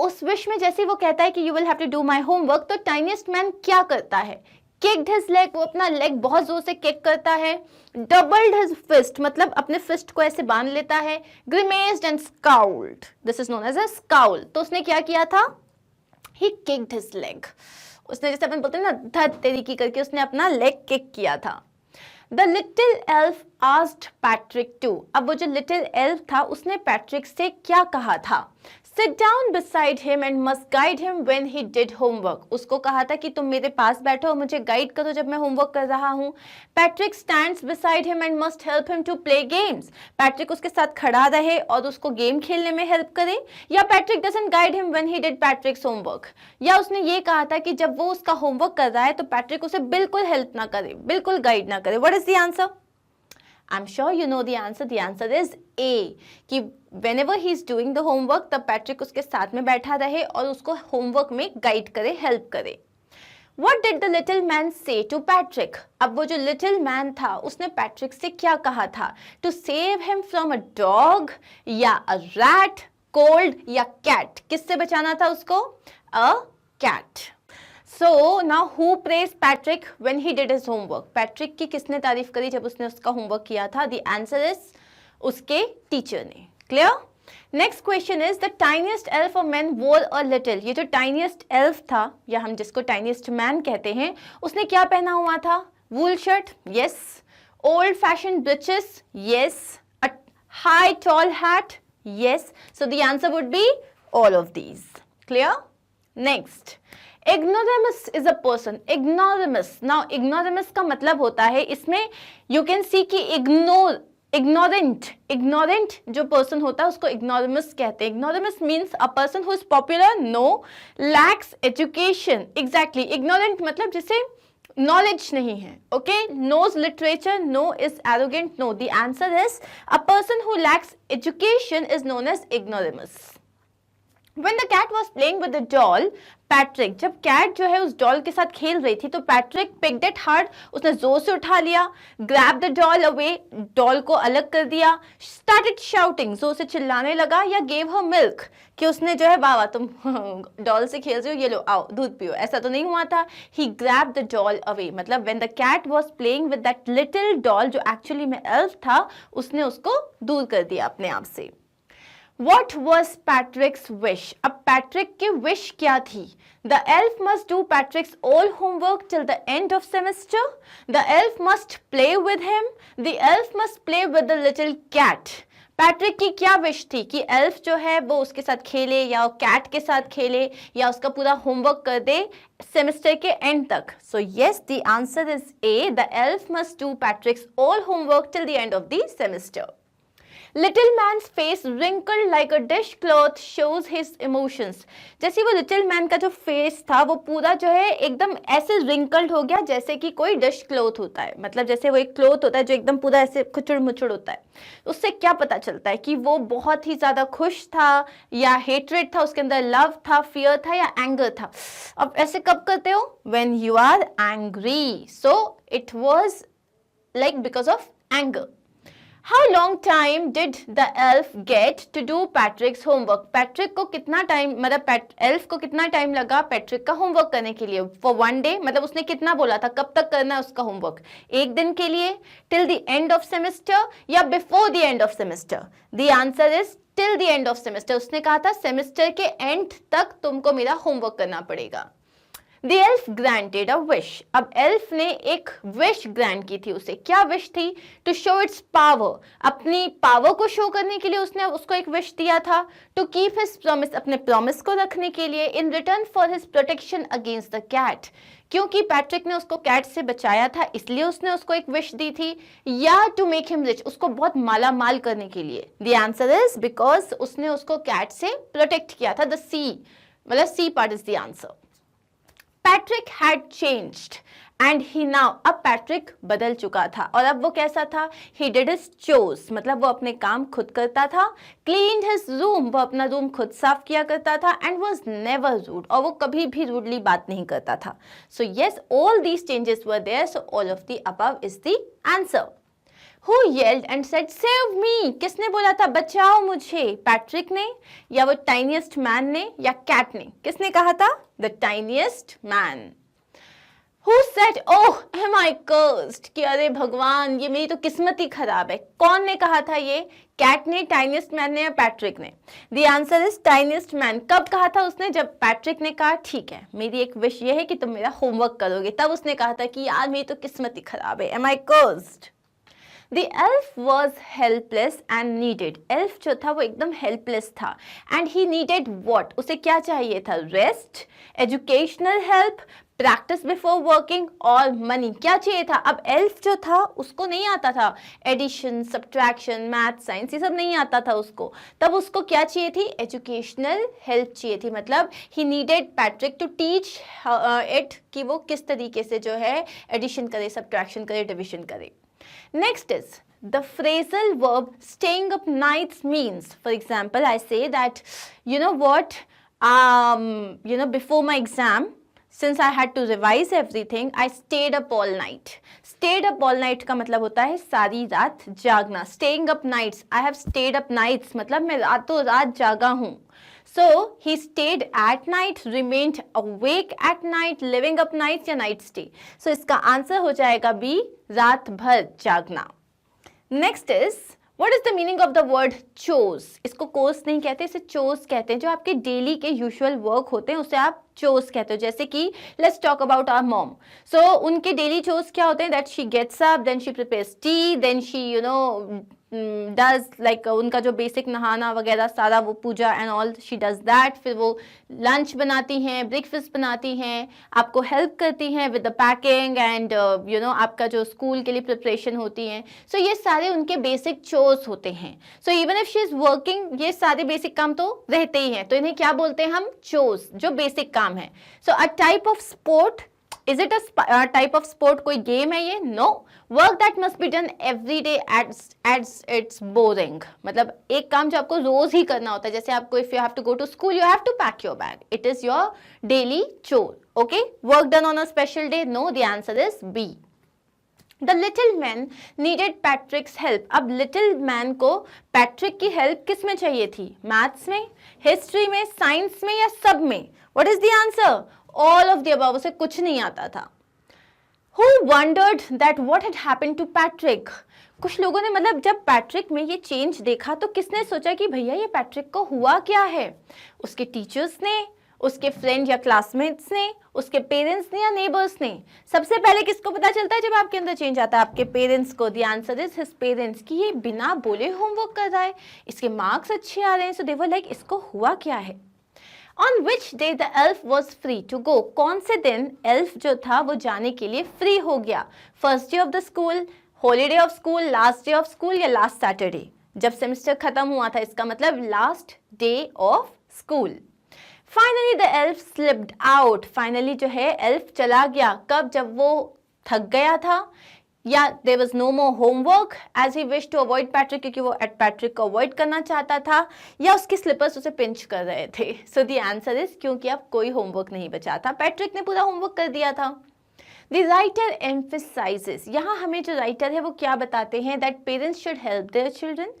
उस wish में जैसे ही वो कहता है कि you will have to do my homework, तो tiniest man क्या करता है? Kicked his leg, वो अपना लेग बहुत जोर से किक करता है. Doubled his fist, मतलब अपने फिस्ट को ऐसे बांध लेता है. Grimaced and scowled, this is known as a scowl. तो उसने क्या किया था? He kicked his leg. उसने जैसे अपन बोलते हैं ना धत तेरी की करके उसने अपना लेग किक किया था. The little elf asked Patrick to. अब वो जो little elf था उसने पैट्रिक से क्या कहा था? Sit down beside him and must guide him when he did homework. उसको कहा था कि तुम मेरे पास बैठो और मुझे गाइड करो जब मैं होमवर्क कर रहा हूँ. Patrick stands beside him and must help him to play games. Patrick उसके साथ खड़ा रहे और उसको गेम खेलने में हेल्प करे. या Patrick doesn't guide him when he did Patrick's homework. या उसने ये कहा था कि जब वो उसका होमवर्क कर रहा है तो पैट्रिक उसे बिल्कुल हेल्प ना करे, बिल्कुल गाइड ना करे. What is the answer? I'm sure you know the answer. The answer is A. कि whenever he is doing the homework, तब पैट्रिक उसके साथ में बैठा रहे और उसको होमवर्क में गाइड करे, हेल्प करे. What did the little man say to Patrick? अब वो जो little man था उसने पैट्रिक से क्या कहा था? To save him from a dog या a rat, cold या cat. किससे बचाना था उसको? A cat. So now who praised Patrick when he did his homework? Patrick की किसने तारीफ करी जब उसने उसका होमवर्क किया था? The answer is उसके टीचर ने. Clear? Next question is the tiniest elf of men wore a little. ये जो tiniest elf था या हम जिसको tiniest man कहते हैं उसने क्या पहना हुआ था? Wool shirt? Yes. Old fashioned breeches? Yes. A high tall hat? Yes. So the answer would be all of these. Clear? Next. Ignoramus is a person. Ignoramus. Now ignoramus का मतलब होता है इसमें you can see कि ignorant जो person होता है उसको ignoramus कहते हैं. Ignoramus means a person who is popular, no, lacks education. Exactly. Ignorant मतलब जिसे knowledge नहीं है. Okay, knows literature, no, is arrogant, no. The answer is a person who lacks education is known as ignoramus. When the cat was playing with the doll, Patrick, जब cat जो है उस doll के साथ खेल रही थी तो पैट्रिक picked it hard, उसने जोर से उठा लिया, grab the doll away, doll को अलग कर दिया, started shouting, जोर से चिल्लाने लगा, या gave her milk, कि उसने जो है वाह वाह तुम डॉल से खेल रहे हो, ये लो आओ दूध पियो, ऐसा तो नहीं हुआ था. He grabbed the doll away, मतलब when the cat was playing with that little doll जो एक्चुअली में एल्फ था, उसने उसको दूर कर दिया अपने आप से. What was Patrick's wish? अब पैट्रिक की विश क्या थी? The elf must do Patrick's all homework till the end of semester. The elf must play with him. The elf must play with the little cat. Patrick की क्या wish थी कि elf जो है वो उसके साथ खेले या कैट के साथ खेले या उसका पूरा होमवर्क कर दे सेमेस्टर के एंड तक. So yes, the answer is A. The elf must do पैट्रिक्स all homework till the end of the semester. Little man's face wrinkled like a dishcloth shows his emotions. जैसे वो little man का जो face था वो पूरा जो है एकदम ऐसे wrinkled हो गया जैसे कि कोई डिश क्लॉथ होता है, मतलब जैसे वो एक क्लॉथ होता है जो एकदम पूरा ऐसे खुचड़ मुचड़ होता है. उससे क्या पता चलता है कि वो बहुत ही ज्यादा खुश था या हेट्रेड था, उसके अंदर लव था, फियर था या एंगर था. अब ऐसे कब करते हो? When you are angry. So it was like because of anger. How long time did the elf get to do Patrick's homework? Patrick को कितना टाइम, मतलब एल्फ को कितना टाइम लगा पैट्रिक का होमवर्क करने के लिए? For one day, मतलब उसने कितना बोला था कब तक करना है उसका होमवर्क? एक दिन के लिए, till the end of semester या before the end of semester? The answer is till the end of semester. उसने कहा था सेमेस्टर के एंड तक तुमको मेरा होमवर्क करना पड़ेगा. The elf granted a wish. अब एल्फ ने एक विश ग्रांट की थी उसे. क्या विश थी? To show its power. अपनी पावर को शो करने के लिए उसने उसको एक विश दिया था. To keep his promise. अपने प्रॉमिस को रखने के लिए. In return for his protection against the cat. क्योंकि पैट्रिक ने उसको कैट से बचाया था इसलिए उसने उसको एक विश दी थी, या टू मेक हिम रिच, उसको बहुत माला माल करने के लिए. The answer is because उसने उसको कैट से प्रोटेक्ट किया था. The C, मतलब C part is the answer. Patrick had changed and he now, अब पैट्रिक बदल चुका था और अब वो कैसा था? He did his chores, मतलब वो अपने काम खुद करता था. Cleaned his room, वो अपना रूम खुद साफ किया करता था. And was never rude, और वो कभी भी रूडली बात नहीं करता था. So yes, all these changes were there. So all of the above is the answer. Who yelled and said save me? किसने बोला था बचाओ मुझे? पैट्रिक ने या वो टाइनिएस्ट मैन ने या कैट ने? किसने कहा था? The tiniest man. Who said oh am I cursed? कि अरे भगवान ये मेरी तो किस्मत ही खराब है. कौन ने कहा था ये? कैट ने, टाइनिएस्ट मैन ने या पैट्रिक ने? The answer is tiniest man. कब कहा था उसने? जब पैट्रिक ने कहा ठीक है मेरी एक विश ये है कि तुम मेरा होमवर्क करोगे, तब उसने कहा था कि यार मेरी तो किस्मत ही खराब है. Am I cursed? The elf was helpless and needed. Elf जो था वो एकदम helpless था. And he needed what? उसे क्या चाहिए था? Rest, educational help, practice before working और money. क्या चाहिए था? अब elf जो था उसको नहीं आता था addition, subtraction, math, science, ये सब नहीं आता था उसको. तब उसको क्या चाहिए थी? Educational help चाहिए थी. मतलब he needed Patrick to teach it कि वो किस तरीके से जो है addition करे, subtraction करे, division करे. Next is the phrasal verb staying up nights means, for example, I say that, you know what, before my exam, since I had to revise everything, I stayed up all night. Stayed up all night का मतलब होता है सारी रात जागना. Staying up nights, I have stayed up nights, मतलब मैं रातों रात जागा हूँ. So he stayed at night, remained awake at night, living up nights या night stay. So इसका आंसर हो जाएगा B, रात भर जागना. Next is, what is the meaning of the word chores? इसको कोर्स नहीं कहते, इसे chores कहते हैं. जो आपके डेली के यूजुअल वर्क होते हैं उसे आप chores कहते हो. जैसे कि let's talk about our mom. So उनके डेली chores क्या होते हैं? That she gets up, then she prepares tea, then she does like उनका जो बेसिक नहाना वगैरह सारा वो puja and all she does that. फिर वो लंच बनाती हैं, ब्रेकफास्ट बनाती हैं, आपको हेल्प करती हैं विद द पैकिंग एंड आपका जो स्कूल के लिए प्रिपरेशन होती हैं. सो ये सारे उनके बेसिक चोर्स होते हैं. So even if she is working ये सारे बेसिक काम तो रहते ही हैं. तो इन्हें क्या बोलते हैं हम? चोर्स, जो बेसिक काम है. So a type of sport is it a type of sport? कोई गेम है ये? No. Work that must be done every day it's it's boring. मतलब एक काम जो आपको रोज ही करना होता है, जैसे आपको if you have to go to school you have to pack your bag, it is your daily chore. Okay, work done on a special day? No, the answer is B. The little man needed Patrick's help. अब little man को Patrick की help किस में चाहिए थी? Maths में, history में, science में या सब में? What is the answer? All of the above. उसे कुछ नहीं आता था. Who wondered that what had happened to Patrick? कुछ लोगों ने मतलब जब पैट्रिक में ये चेंज देखा तो किसने सोचा कि भैया ये पैट्रिक को हुआ क्या है? उसके टीचर्स ने, उसके फ्रेंड या क्लासमेट्स ने, उसके पेरेंट्स ने या नेबर्स ने? सबसे पहले किसको पता चलता है जब आपके अंदर चेंज आता है? आपके पेरेंट्स को. The answer is his parents. कि ये बिना बोले होमवर्क कर रहा है, इसके मार्क्स अच्छे आ रहे हैं, सो दे वर लाइक इसको हुआ क्या है. On which day the elf was free to go? कौन से दिन elf जो था वो जाने के लिए फ्री हो गया? First day of the school, holiday of school, last day of school या लास्ट सैटरडे? जब सेमेस्टर खत्म हुआ था, इसका मतलब last day of school. Finally the elf slipped out. Finally जो है एल्फ चला गया. कब? जब वो थक गया था, या there was no more homework as he wished to avoid Patrick, क्योंकि वो एट पैट्रिक को अवॉइड करना चाहता था, या उसके स्लिपर्स उसे पिंच कर रहे थे. सो द आंसर इज क्योंकि अब कोई होमवर्क नहीं बचा था, पैट्रिक ने पूरा होमवर्क कर दिया था. The writer emphasises. यहाँ हमें जो राइटर है वो क्या बताते हैं? That parents should help their children.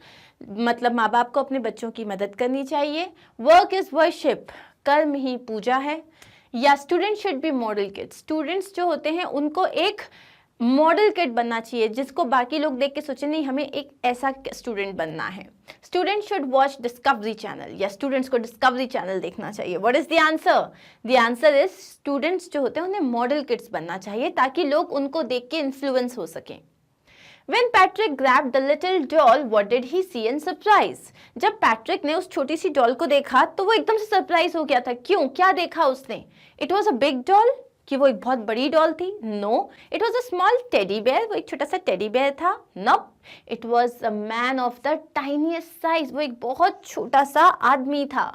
मतलब माँ बाप को अपने बच्चों की मदद करनी चाहिए. Work is worship. कर्म ही पूजा है. या student should be model kids. Students जो होते हैं उनको एक मॉडल किड बनना चाहिए जिसको बाकी लोग देख के सोचे नहीं हमें एक ऐसा स्टूडेंट बनना है. Student should watch discovery channel. या स्टूडेंट्स को डिस्कवरी चैनल देखना चाहिए. What is the answer? The answer is students जो होते हैं उन्हें मॉडल किड्स बनना चाहिए ताकि लोग उनको देख के इन्फ्लुएंस हो सकें. When Patrick grabbed the little doll, what did he see in surprise? जब पैट्रिक ने उस छोटी सी डॉल को देखा तो वो एकदम से सरप्राइज हो गया था. क्यों? क्या देखा उसने? It was a big doll. कि वो एक बहुत बड़ी डॉल थी? No, it was a small teddy bear. वो एक छोटा सा टेडी बेयर था? No, it was a man of the tiniest size. वो एक बहुत छोटा सा आदमी था.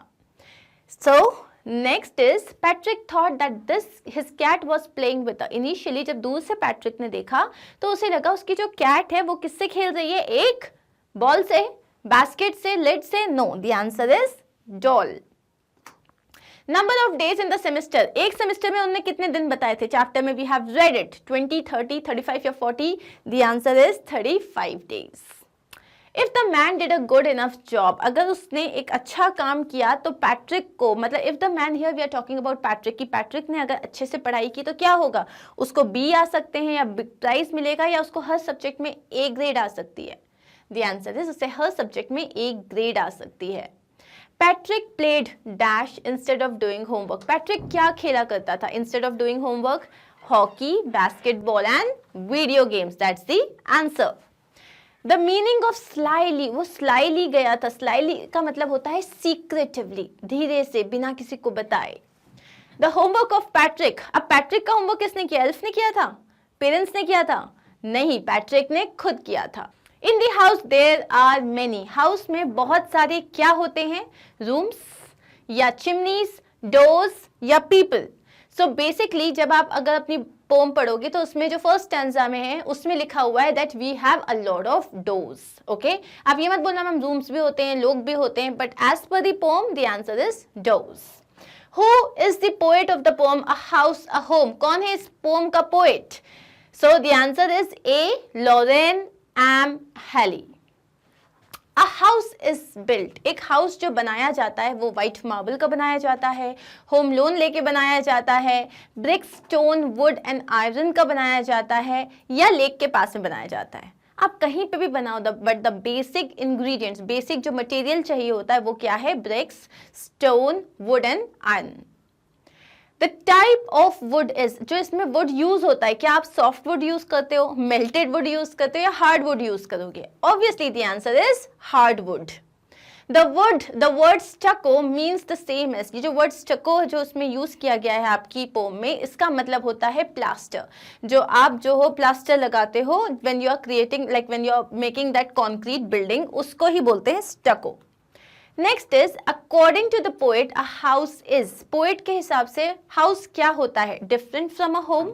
So next is Patrick thought that this his cat was playing with. Initially जब दूर से पैट्रिक ने देखा तो उसे लगा उसकी जो कैट है वो किससे खेल रही है? एक बॉल से, बास्केट से, लिड से? No, the answer is doll. Number of days in the semester. एक सेमेस्टर में उन्होंने कितने दिन बताए थे? चैप्टर में वी हैव रेड इट. 20, 30, 35 या 40? The answer is 35 days. If the man did a good enough job. अगर उसने एक अच्छा काम किया तो पैट्रिक को, मतलब if the man here we are talking about Patrick, कि पैट्रिक ने अगर अच्छे से पढ़ाई की तो क्या होगा? उसको बी आ सकते हैं या प्राइज मिलेगा, या उसको हर सब्जेक्ट में ए ग्रेड आ सकती है. द आंसर इज उसे हर सब्जेक्ट में ए ग्रेड आ सकती है. Patrick played dash instead of doing homework. Patrick क्या खेला करता था instead of doing homework? Hockey, basketball and video games. That's the answer. The meaning of slightly. वो स्लाइली गया था. स्लाइली का मतलब होता है सीक्रेटिवली, धीरे से, बिना किसी को बताए. The homework of Patrick. अब पैट्रिक का होमवर्क किसने किया? एल्फ ने किया था? पेरेंट्स ने किया था? नहीं, पैट्रिक ने खुद किया था. In the house there are many. House में बहुत सारे क्या होते हैं? रूम्स या चिमनीज, डोर्स या पीपल. सो बेसिकली जब आप अगर अपनी पोम पढ़ोगे तो उसमें जो फर्स्ट स्टैंजा में है उसमें लिखा हुआ है that we have a lot of doors. Okay, आप ये मत बोलना मैम रूम्स भी होते हैं, लोग भी होते हैं, but as per the poem the answer is doors. Who is the poet of the poem a house a home. कौन है इस पोम का poet? So the answer is A. Lorraine M Halli. A house is built. एक house जो बनाया जाता है वो व्हाइट मार्बल का बनाया जाता है, होम लोन लेके बनाया जाता है, brick, stone, wood and iron का बनाया जाता है, या लेक के पास में बनाया जाता है. आप कहीं पे भी बनाओ, but the basic ingredients, basic जो मटेरियल चाहिए होता है वो क्या है? Bricks, stone, wood and iron. The type of wood is. जो इसमें वुड यूज होता है, क्या आप सॉफ्ट वुड यूज करते हो, मेल्टेड वुड यूज करते हो, या हार्ड वुड यूज करोगे? Obviously the answer is hard wood. The word stucco means the same as. ये जो वर्ड स्टको जो उसमें यूज किया गया है आपकी पोम में, इसका मतलब होता है प्लास्टर. जो आप जो हो प्लास्टर लगाते हो when you are creating, like when you are making that concrete building, उसको ही बोलते हैं stucco. Next is according to the poet a house is, poet के हिसाब से हाउस क्या होता है? Different from a home,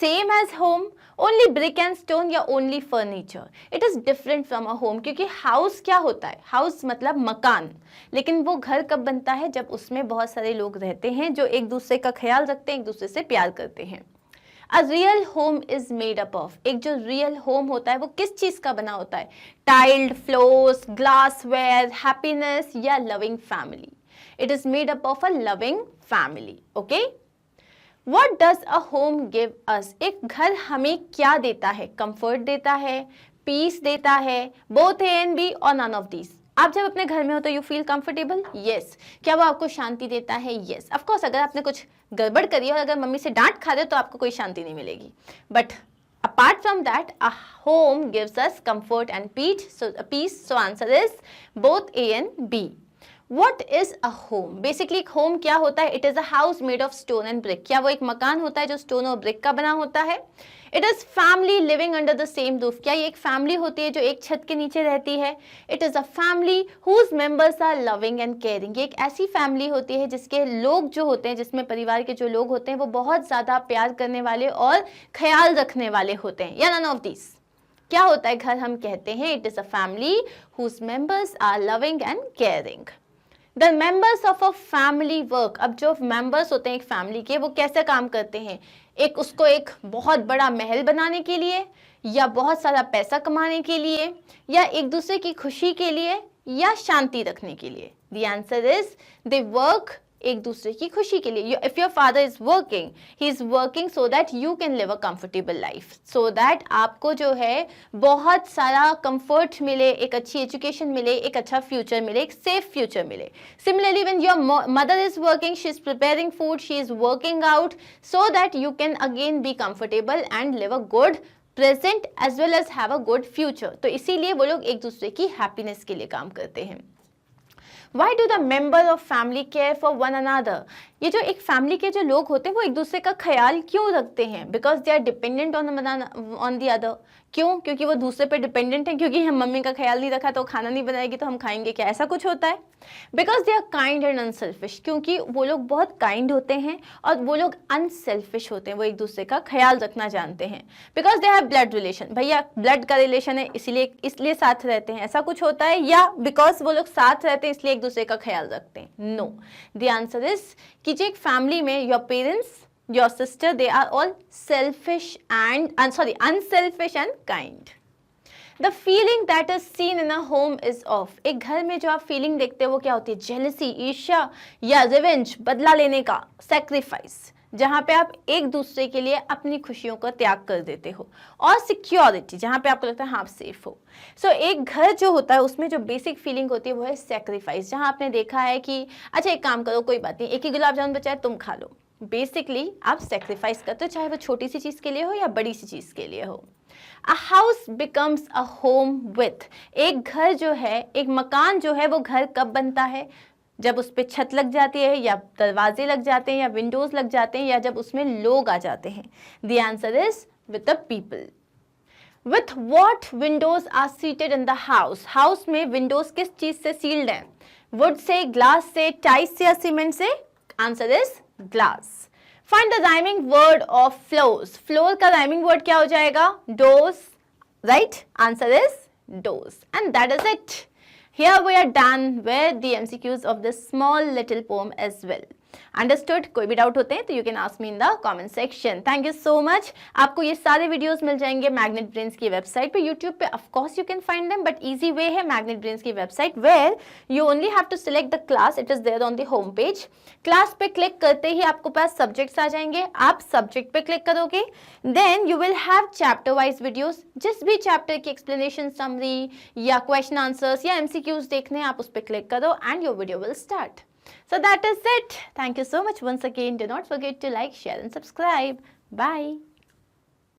same as home, only brick and stone या only furniture? It is different from a home, क्योंकि house क्या होता है? हाउस मतलब मकान, लेकिन वो घर कब बनता है? जब उसमें बहुत सारे लोग रहते हैं जो एक दूसरे का ख्याल रखते हैं, एक दूसरे से प्यार करते हैं। A real home is made up of, एक जो रियल होम होता है वो किस चीज का बना होता है? टाइल्ड फ्लोर्स, ग्लासवेयर, हैप्पीनेस या loving family? It is made up of a loving family. Okay, what does a home give us, एक घर हमें क्या देता है? कंफर्ट देता है, पीस देता है, बोथ ए एंड बी और नन ऑफ दीज? आप जब अपने घर में हो तो यू फील कंफर्टेबल? यस। क्या वो आपको शांति देता है? यस। ऑफ कोर्स अगर आपने कुछ गड़बड़ करी और अगर मम्मी से डांट खा रहे हो तो आपको कोई शांति नहीं मिलेगी, but apart from that a home gives us comfort and peace, so answer is both A and B. What is a home? Basically एक होम क्या होता है? It is a house made of stone and brick, क्या वो एक मकान होता है जो स्टोन और ब्रिक का बना होता है? It is family living under the same roof, क्या ये एक फैमिली होती है जो एक छत के नीचे रहती है? It is a family whose members are loving and caring, ये एक ऐसी फैमिली होती है जिसके लोग जो होते हैं, जिसमें परिवार के जो लोग होते हैं वो बहुत ज्यादा प्यार करने वाले और ख्याल रखने वाले होते हैं, या नन ऑफ दिस? क्या होता है घर? हम कहते हैं it is a family whose members are loving and caring. The members of a family work, अब जो मेंबर्स होते हैं एक फैमिली के वो कैसे काम करते हैं? एक उसको एक बहुत बड़ा महल बनाने के लिए, या बहुत सारा पैसा कमाने के लिए, या एक दूसरे की खुशी के लिए, या शांति रखने के लिए? The answer is they work एक दूसरे की खुशी के लिए। If your father is working, he is working so that you can live a comfortable life, so that आपको जो है बहुत सारा कंफर्ट मिले, एक अच्छी एजुकेशन मिले, एक अच्छा फ्यूचर मिले, एक सेफ फ्यूचर मिले। Similarly when your mother is working, she is preparing food, she is working out so that you can again be comfortable and live a good present as well as have a good future. तो इसीलिए वो लोग एक दूसरे की happiness के लिए काम करते हैं। Why do the member of family care for one another? ये जो एक फैमिली के जो लोग होते हैं वो एक दूसरे का ख्याल क्यों रखते हैं? Because they are dependent on the other. क्यों? क्योंकि वो दूसरे पे डिपेंडेंट है, क्योंकि हम मम्मी का ख्याल नहीं रखा तो खाना नहीं बनाएगी तो हम खाएंगे क्या? ऐसा कुछ होता है? Because they are kind and unselfish, क्योंकि वो लोग बहुत काइंड होते हैं और वो लोग अनसेल्फिश होते हैं, वो एक दूसरे का ख्याल रखना जानते हैं। Because they have blood relation, भैया ब्लड का रिलेशन है इसलिए साथ रहते हैं, ऐसा कुछ होता है? या बिकॉज वो लोग साथ रहते हैं इसलिए एक दूसरे का ख्याल रखते हैं? नो, द आंसर इज कि जो एक फैमिली में your parents, your sister, they are all selfish and unselfish and kind. The feeling that is seen in a home is of, एक घर में जो आप फीलिंग देखते हो वो क्या होती है? जेलसी, ईर्ष्या, या रिवेंज, बदला लेने का, सैक्रिफाइस, जहाँ पे आप एक दूसरे के लिए अपनी खुशियों का त्याग कर देते हो, और सिक्योरिटी, जहाँ पे आपको लगता है हाँ आप सेफ हो। सो एक घर जो होता है उसमें जो बेसिक फीलिंग होती है वो है सैक्रिफाइस, जहाँ आपने देखा है कि अच्छा एक काम करो, कोई बात नहीं, एक ही गुलाब जामुन बचा है तुम खा लो। बेसिकली आप सेक्रीफाइस करते हो, चाहे वो छोटी सी चीज के लिए हो या बड़ी सी चीज के लिए हो। A house becomes a home with, एक घर जो है, एक मकान जो है वो घर कब बनता है? जब उस पर छत लग जाती है, या दरवाजे लग जाते हैं, या विंडोज लग जाते हैं, या जब उसमें लोग आ जाते हैं। The answer is with the people. With what windows are seated in the house, house में विंडोज किस चीज से सील्ड है? वुड से, ग्लास से, टाइल्स से, या सीमेंट से? Answer is glass. Find the rhyming word of floors, floor का राइमिंग वर्ड क्या हो जाएगा? Doors, right? Answer is doors. And that is it. Here we are done with the MCQs of this small little poem as well. Understood? कोई भी doubt होते हैं तो you can ask me in the comment section. Thank you so much. आपको ये सारे videos मिल जाएंगे magnet brains की वेबसाइट पे, यूट्यूब पे of course you can find them, but easy way है मैग्नेट ब्रेन्स की website where you only have to select the class. It is there on the home page. Class पे click करते ही आपको पास subjects आ जाएंगे, आप subject पे click करोगे, then you will have chapter wise videos. जिस भी चैप्टर की एक्सप्लेनेशन, समरी या क्वेश्चन आंसर्स या MCQs देखने आप उस पर क्लिक करो and your video will start. So that is it. Thank you so much once again. Do not forget to like, share and subscribe. Bye.